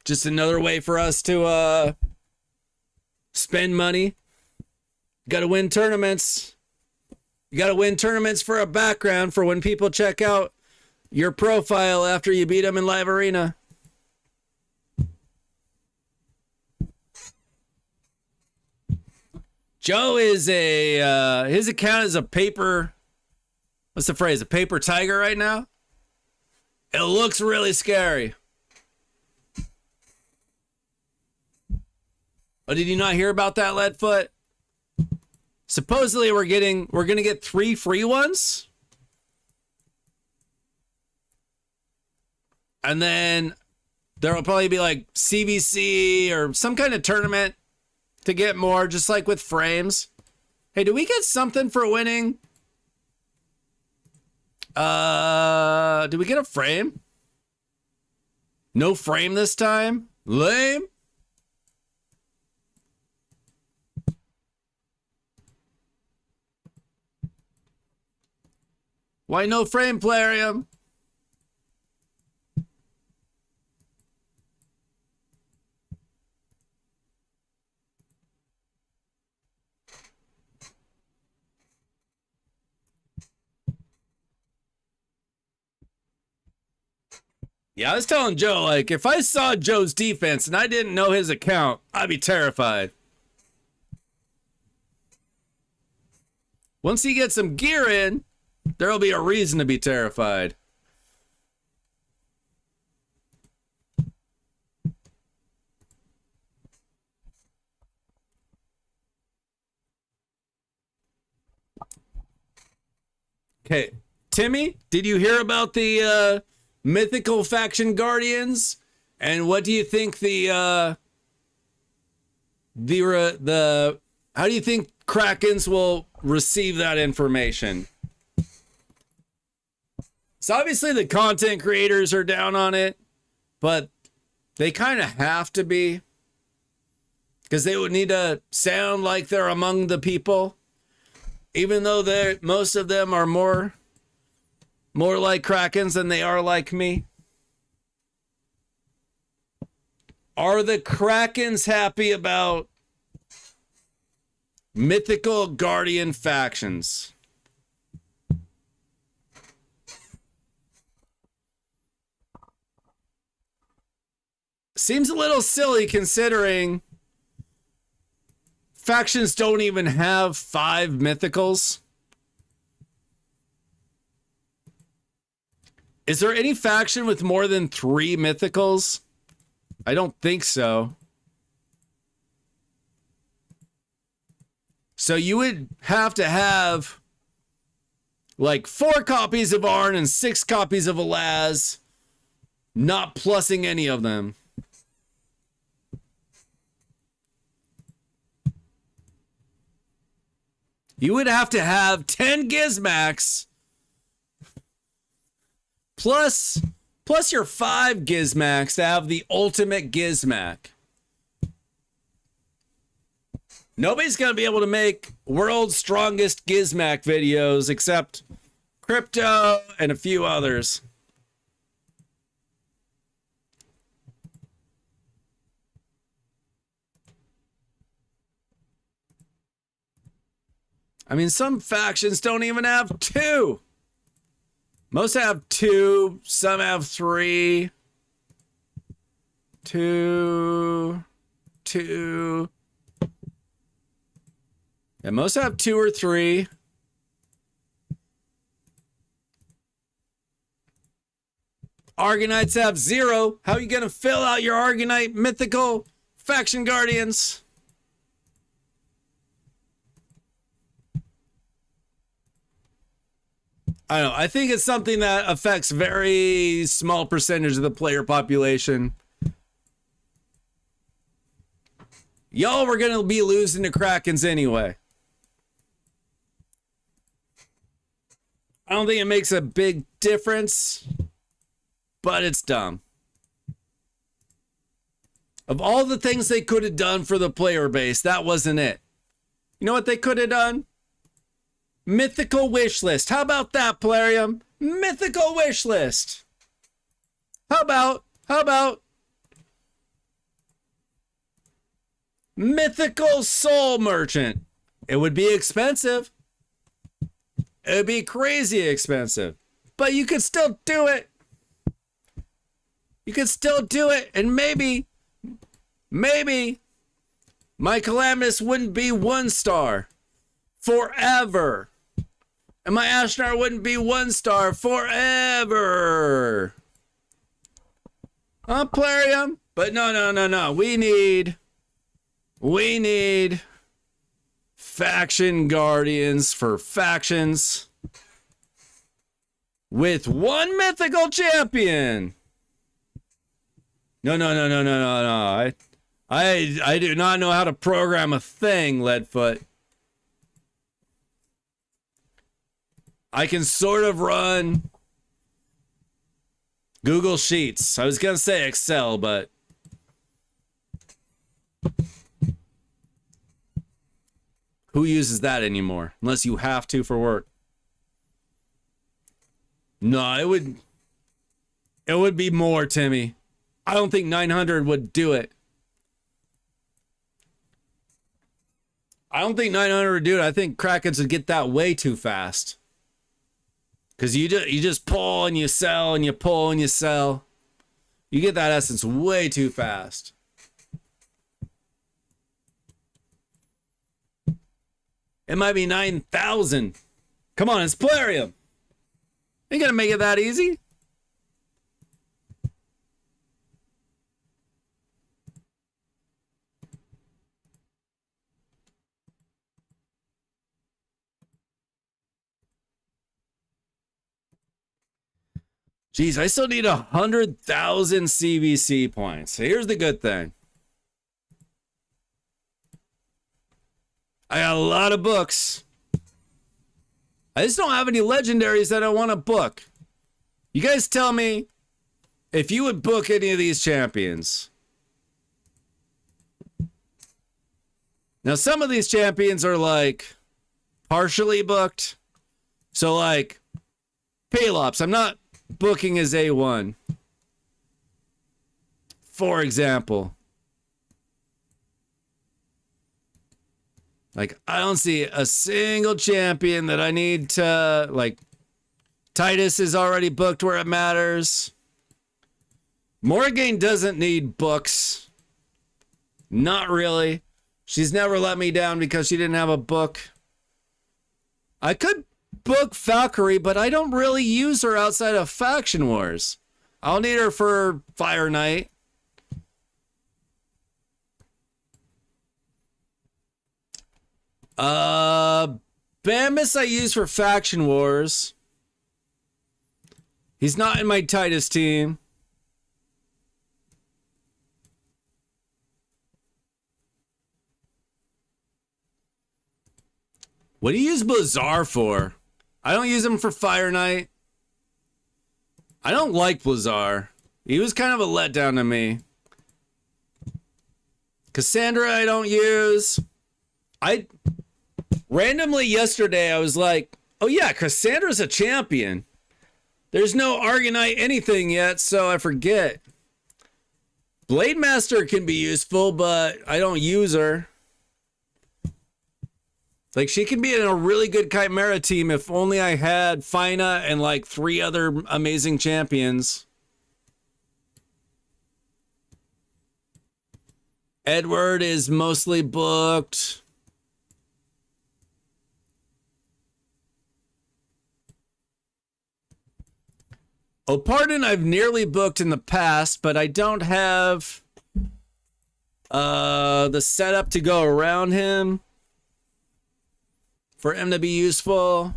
Just another way for us to spend money. Got to win tournaments. You got to win tournaments for a background for when people check out your profile after you beat them in live arena. Joe is his account is a paper, what's the phrase? A paper tiger right now. It looks really scary. Oh, did you not hear about that, Leadfoot? Supposedly we're gonna get 3 free ones. And then there will probably be like CVC or some kind of tournament to get more, just like with frames. Hey, do we get something for winning? Do we get a frame? No frame this time? Lame. Why no frame, Plarium? Yeah, I was telling Joe, like, if I saw Joe's defense and I didn't know his account, I'd be terrified. Once he gets some gear in, there'll be a reason to be terrified. Okay, Timmy, did you hear about the mythical faction guardians? And what do you think how do you think Krakens will receive that information? So obviously the content creators are down on it, but they kind of have to be, because they would need to sound like they're among the people, even though most of them are more like Krakens than they are like me. Are the Krakens happy about mythical guardian factions? Seems a little silly considering factions don't even have 5 mythicals. Is there any faction with more than 3 mythicals? I don't think so. So you would have to have like 4 copies of Arn and 6 copies of Alaz, not plussing any of them. You would have to have 10 Gizmax plus your 5 Gizmax to have the ultimate Gizmac. Nobody's going to be able to make world's strongest Gizmac videos except Crypto and a few others. I mean, some factions don't even have 2. Most have 2, some have 3. 2. Yeah, most have 2 or 3. Argonites have 0. How are you going to fill out your Argonite mythical faction guardians? I don't know. I think it's something that affects very small percentage of the player population. Y'all were going to be losing to Krakens anyway. I don't think it makes a big difference, but it's dumb. Of all the things they could have done for the player base, that wasn't it. You know what they could have done? Mythical wish list. How about that, Plarium? Mythical wish list. How about mythical soul merchant? It would be expensive. It would be crazy expensive. But you could still do it. You could still do it. And maybe my Calamitous wouldn't be 1 star forever. And my Ashnar wouldn't be 1 star forever. Plarium. But no. We need faction guardians for factions with 1 mythical champion. No. I do not know how to program a thing, Leadfoot. I can sort of run Google Sheets. I was going to say Excel, but who uses that anymore? Unless you have to for work. No, it would be more, Timmy. I don't think 900 would do it. I don't think 900 would do it. I think Krakens would get that way too fast. Because you just pull and you sell and you pull and you sell. You get that essence way too fast. It might be 9,000. Come on, it's Plarium. Ain't gonna make it that easy. Geez, I still need 100,000 CVC points. So here's the good thing. I got a lot of books. I just don't have any legendaries that I want to book. You guys tell me if you would book any of these champions. Now, some of these champions are like partially booked. So like Pelops, I'm not booking as A1. For example. Like, I don't see a single champion that I need to, like, Titus is already booked where it matters. Morrigan doesn't need books. Not really. She's never let me down because she didn't have a book. I could book Valkyrie, but I don't really use her outside of Faction Wars. I'll need her for Fire Knight. Bambus I use for Faction Wars. He's not in my Titus team. What do you use Blizzar for? I don't use him for Fire Knight. I don't like Blizzar. He was kind of a letdown to me. Cassandra I don't use. Randomly yesterday, I was like, oh yeah, Cassandra's a champion. There's no Argonite anything yet, so I forget. Blade Master can be useful, but I don't use her. Like, she can be in a really good Chimera team if only I had Fina and like 3 other amazing champions. Edward is mostly booked. Oh, pardon, I've nearly booked in the past, but I don't have the setup to go around him for him to be useful.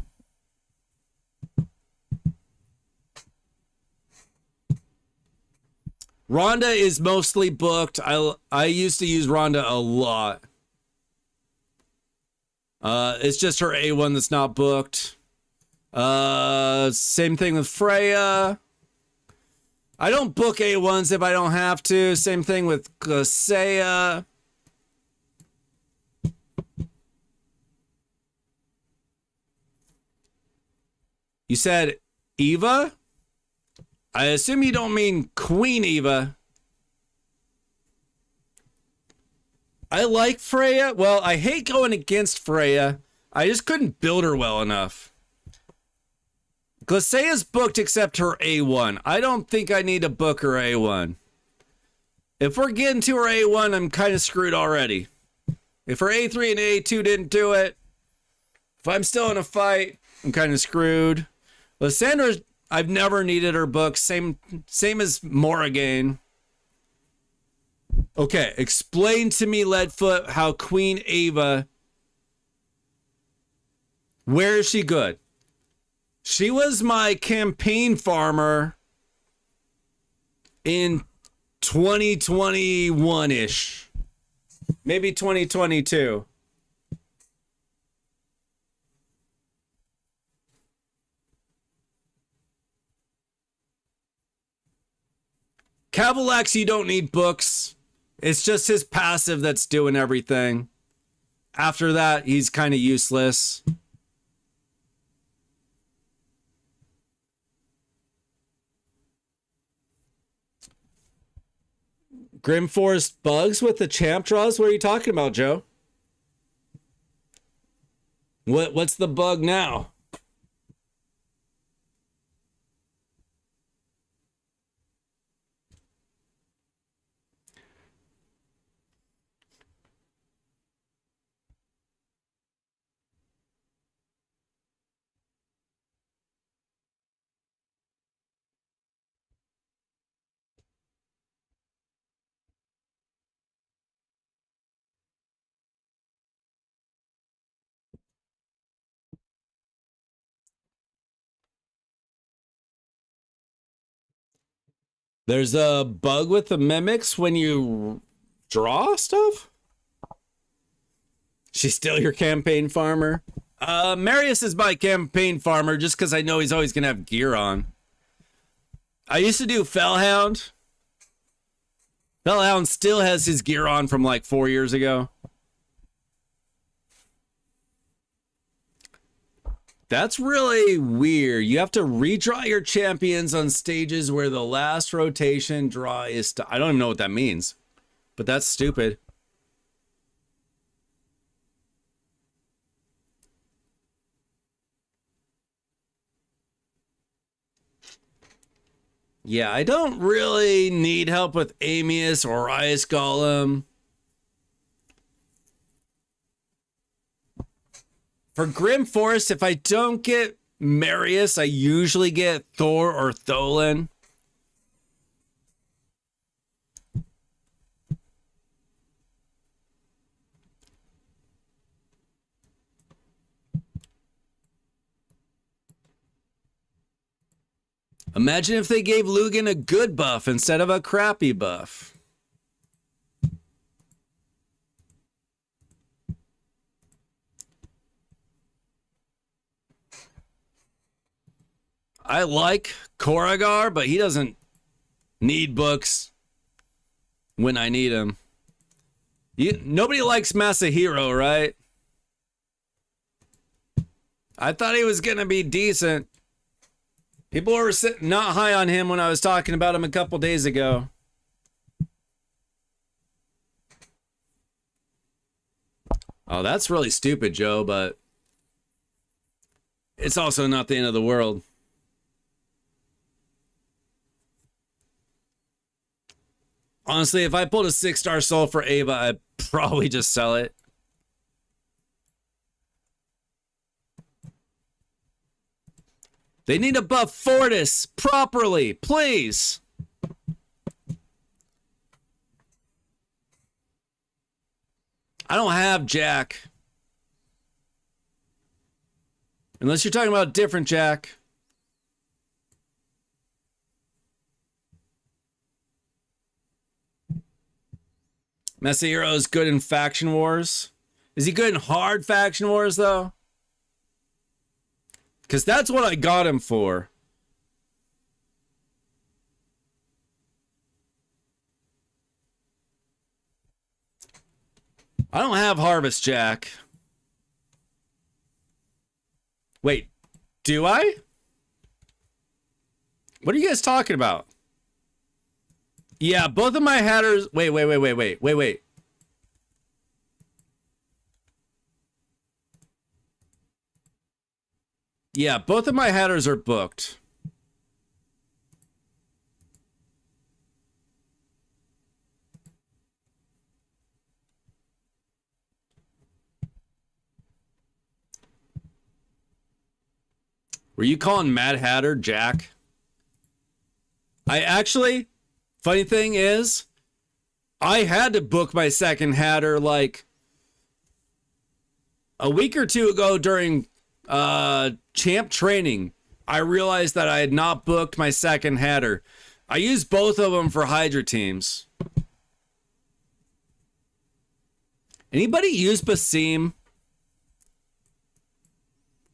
Rhonda is mostly booked. I used to use Rhonda a lot. It's just her A1 that's not booked. Same thing with Freya. I don't book A1s if I don't have to. Same thing with Glacea. You said Eva? I assume you don't mean Queen Eva. I like Freya. Well, I hate going against Freya. I just couldn't build her well enough. Glacea's booked except her A1. I don't think I need to book her A1. If we're getting to her A1, I'm kind of screwed already. If her A3 and A2 didn't do it, if I'm still in a fight, I'm kind of screwed. Lysandra, I've never needed her book. Same as Morrigan. Okay, explain to me, Leadfoot, how Queen Ava, where is she good? She was my campaign farmer in 2021-ish. Maybe 2022. Cavalax, you don't need books. It's just his passive that's doing everything. After that, he's kind of useless. Grim Forest bugs with the champ draws? What are you talking about, Joe? What's the bug now? There's a bug with the mimics when you draw stuff? She's still your campaign farmer? Marius is my campaign farmer just because I know he's always going to have gear on. I used to do Fellhound. Fellhound still has his gear on from like 4 years ago. That's really weird. You have to redraw your champions on stages where the last rotation draw is... I don't even know what that means. But that's stupid. Yeah, I don't really need help with Amius or Ice Golem. For Grim Forest, if I don't get Marius, I usually get Thor or Tholen. Imagine if they gave Lugan a good buff instead of a crappy buff. I like Koragar, but he doesn't need books when I need him. Nobody likes Masahiro, right? I thought he was going to be decent. People were not high on him when I was talking about him a couple days ago. Oh, that's really stupid, Joe, but it's also not the end of the world. Honestly, if I pulled a 6-star soul for Ava, I'd probably just sell it. They need to buff Fortis properly, please. I don't have Jack. Unless you're talking about different Jack. Masahiro is good in Faction Wars. Is he good in hard Faction Wars, though? Because that's what I got him for. I don't have Harvest Jack. Wait, do I? What are you guys talking about? Yeah, both of my hatters. Wait. Yeah, both of my hatters are booked. Were you calling Mad Hatter Jack? I actually, funny thing is, I had to book my second Hatter like a week or two ago during champ training. I realized that I had not booked my second Hatter. I used both of them for Hydra teams. Anybody use Basim?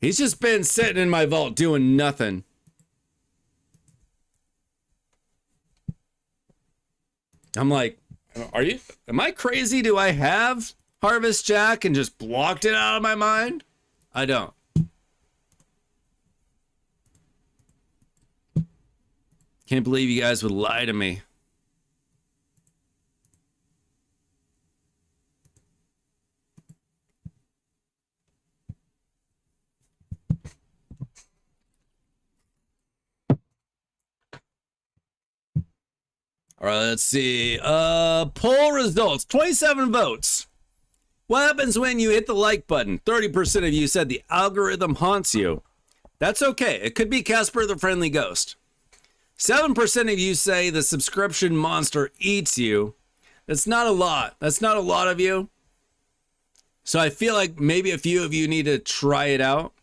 He's just been sitting in my vault doing nothing. I'm like, am I crazy? Do I have Harvest Jack and just blocked it out of my mind? I don't. Can't believe you guys would lie to me. All right, let's see. Poll results, 27 votes. What happens when you hit the like button? 30% of you said the algorithm haunts you. That's okay. It could be Casper the Friendly Ghost. 7% of you say the subscription monster eats you. That's not a lot. That's not a lot of you. So I feel like maybe a few of you need to try it out.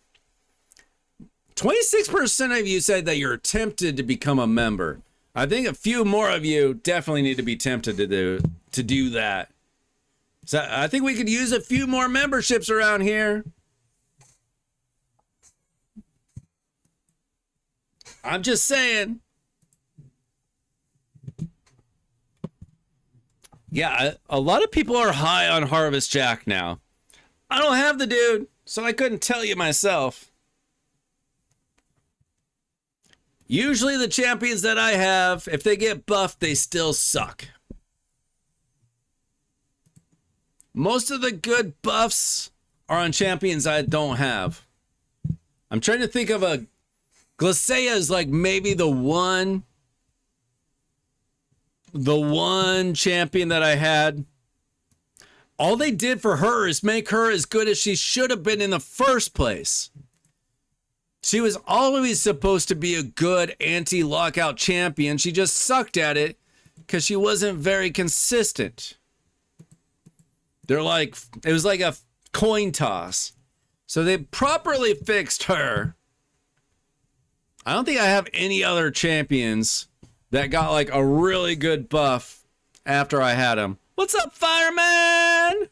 26% of you said that you're tempted to become a member. I think a few more of you definitely need to be tempted to do that. So I think we could use a few more memberships around here. I'm just saying. Yeah, a lot of people are high on Harvest Jack now. I don't have the dude, so I couldn't tell you myself. Usually the champions that I have, if they get buffed, they still suck. Most of the good buffs are on champions I don't have. I'm trying to think of a... Glacea is like maybe the one champion that I had. All they did for her is make her as good as she should have been in the first place. She was always supposed to be a good anti-lockout champion. She just sucked at it because she wasn't very consistent. It was like a coin toss. So they properly fixed her. I don't think I have any other champions that got like a really good buff after I had them. What's up, fireman?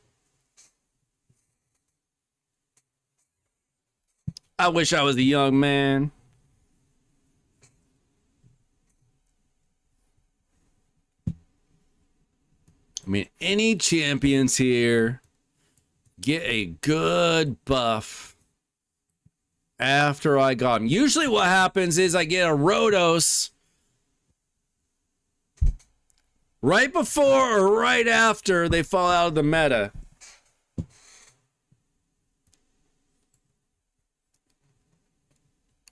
I wish I was a young man. I mean, any champions here get a good buff after I got them. Usually what happens is I get a Rhodos right before or right after they fall out of the meta.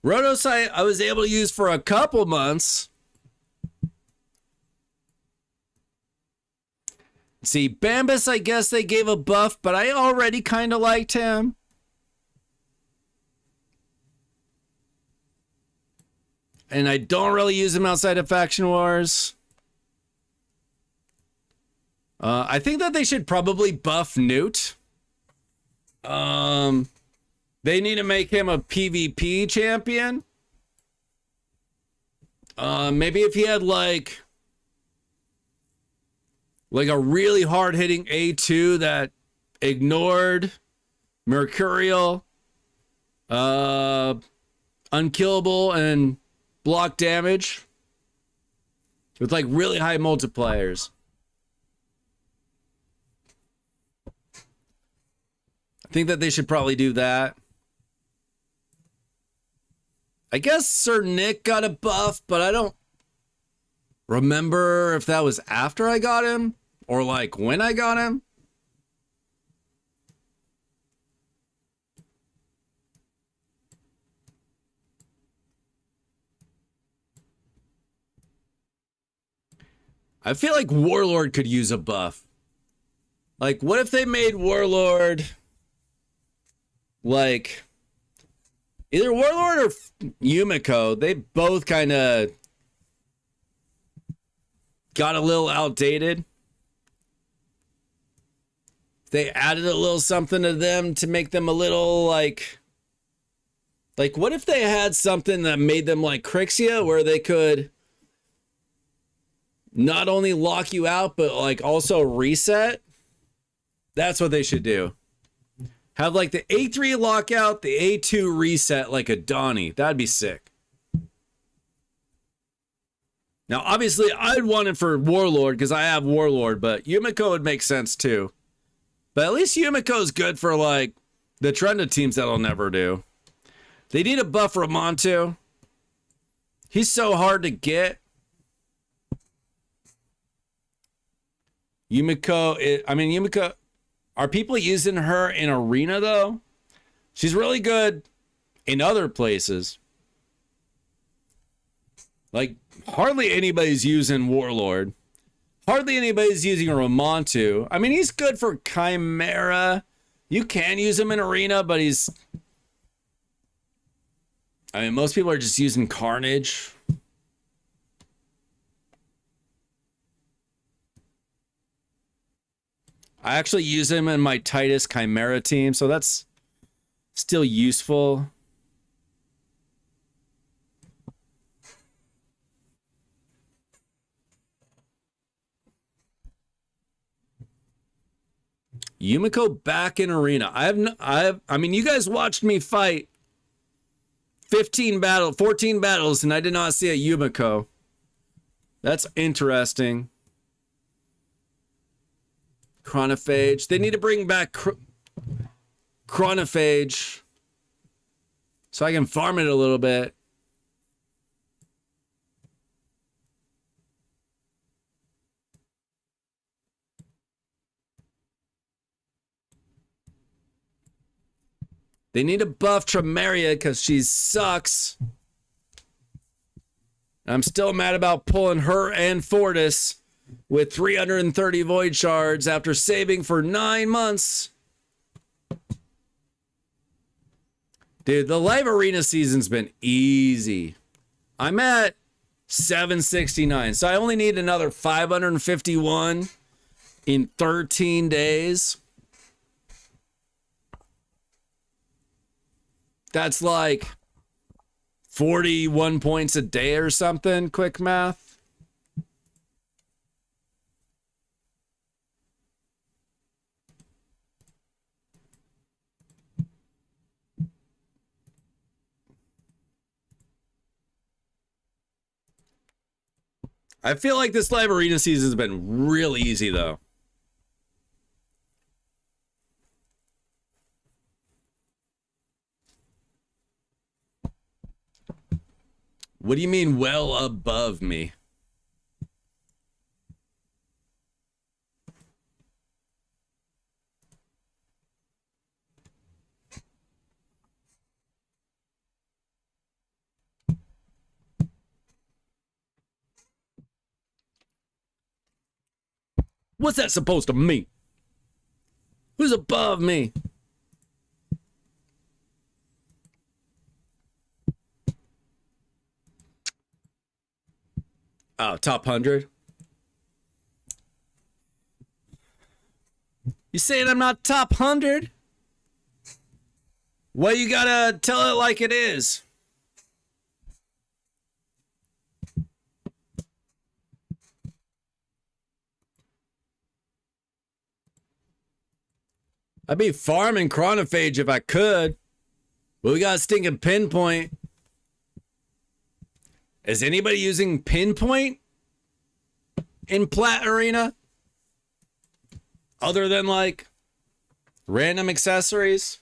Rhodos I was able to use for a couple months. See, Bambus, I guess they gave a buff, but I already kind of liked him. And I don't really use him outside of Faction Wars. I think that they should probably buff Newt. They need to make him a PvP champion. Maybe if he had like a really hard-hitting A2 that ignored Mercurial, unkillable and block damage with like really high multipliers. I think that they should probably do that. I guess Sir Nick got a buff, but I don't remember if that was after I got him or like when I got him. I feel like Warlord could use a buff. Like, what if they made Warlord like either Warlord or Yumiko? They both kind of got a little outdated. They added a little something to them to make them a little like what if they had something that made them like Crixia, where they could not only lock you out, but like also reset? That's what they should do. Have like the A3 lockout, the A2 reset like a Donnie. That'd be sick. Now, obviously, I'd want it for Warlord because I have Warlord, but Yumiko would make sense too. But at least Yumiko's good for like the trended teams that'll never do. They need a buff for Ramontu. He's so hard to get. Yumiko, Yumiko, are people using her in Arena though? She's really good in other places. Like, hardly anybody's using Warlord. Hardly anybody's using Ramontu. I mean, he's good for Chimera. You can use him in Arena, but most people are just using Carnage. I actually use him in my Titus Chimera team, so that's still useful. Yumiko back in Arena. I mean, you guys watched me fight 14 battles, and I did not see a Yumiko. That's interesting. Chronophage. They need to bring back Chronophage so I can farm it a little bit. They need to buff Tremeria because she sucks. I'm still mad about pulling her and Fortis with 330 Void Shards after saving for 9 months. Dude, the live arena season's been easy. I'm at 769, so I only need another 551 in 13 days. That's like 41 points a day or something, quick math. I feel like this live arena season has been really easy, though. What do you mean, well above me? What's that supposed to mean? Who's above me? Oh, top 100. You saying I'm not top 100? Well, you gotta tell it like it is. I'd be farming Chronophage if I could. But we got a stinking pinpoint. Is anybody using pinpoint in Plat Arena? Other than like random accessories?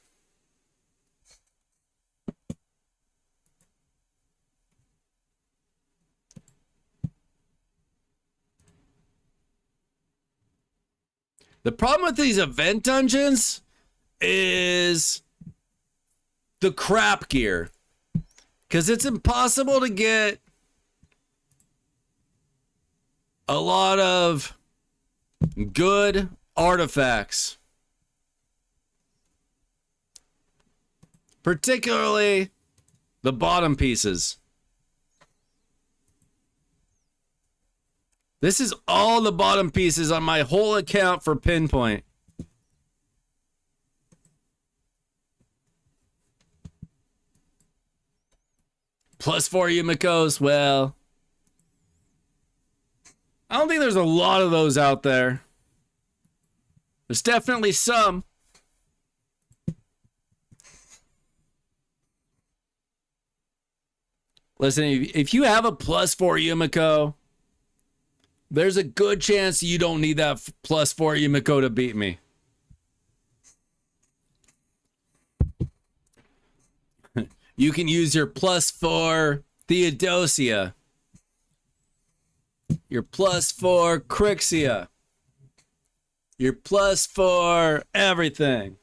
The problem with these event dungeons is the crap gear. Because it's impossible to get a lot of good artifacts. Particularly the bottom pieces. This is all the bottom pieces on my whole account for Pinpoint. +4 Yumikos, well, I don't think there's a lot of those out there. There's definitely some. Listen, if you have a +4 Yumiko, there's a good chance you don't need that +4 Yumiko to beat me. You can use your +4 Theodosia, your +4 Crixia, your +4 everything.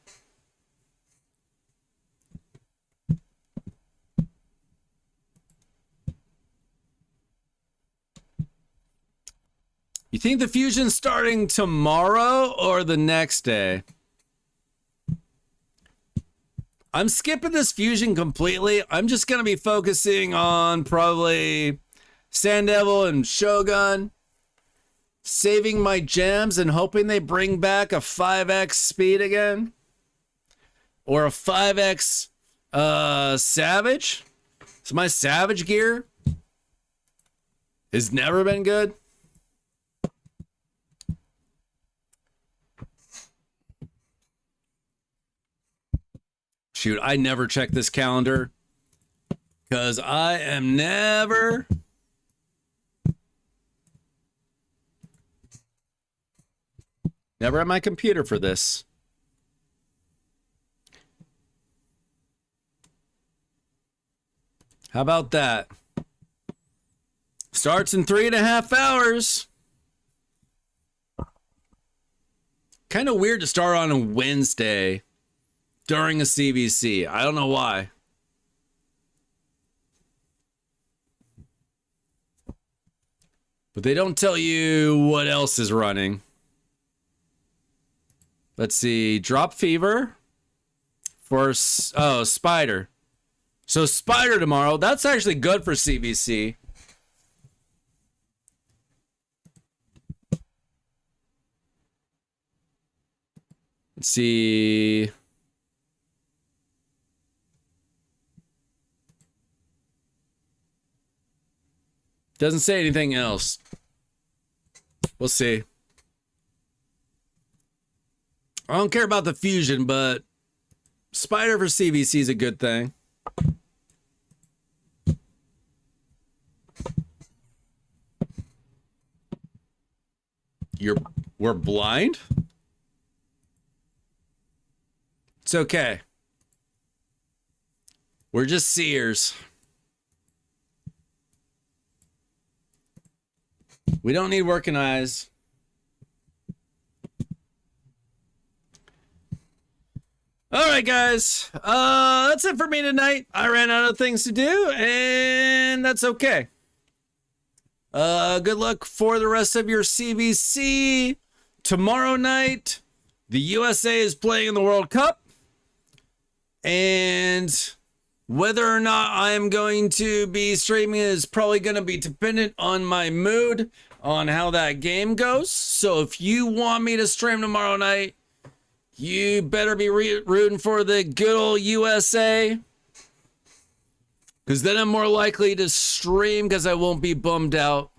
You think the fusion's starting tomorrow or the next day? I'm skipping this fusion completely. I'm just going to be focusing on probably Sandevil and Shogun, saving my gems and hoping they bring back a 5x speed again. Or a 5x Savage. So my Savage gear has never been good. Shoot, I never check this calendar because I am never at my computer for this. How about that? Starts in 3.5 hours. Kind of weird to start on a Wednesday during a CVC. I don't know why. But they don't tell you what else is running. Let's see. Drop Fever for, Spider. So Spider tomorrow. That's actually good for CVC. Let's see. Doesn't say anything else. We'll see. I don't care about the fusion, but Spider for CVC is a good thing. We're blind? It's okay. We're just seers. We don't need working eyes. All right, guys. That's it for me tonight. I ran out of things to do, and that's okay. Good luck for the rest of your CVC. Tomorrow night, the USA is playing in the World Cup. And whether or not I am going to be streaming is probably going to be dependent on my mood, on how that game goes. So if you want me to stream tomorrow night, you better be rooting for the good old USA. Because then I'm more likely to stream because I won't be bummed out.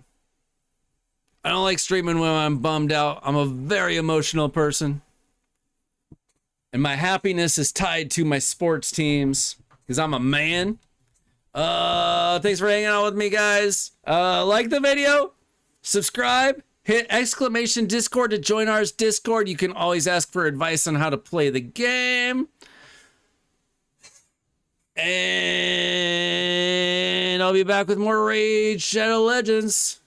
I don't like streaming when I'm bummed out. I'm a very emotional person. And my happiness is tied to my sports teams because I'm a man. Thanks for hanging out with me, guys. Like the video, subscribe, hit exclamation Discord to join our Discord. You can always ask for advice on how to play the game. And I'll be back with more Raid Shadow Legends.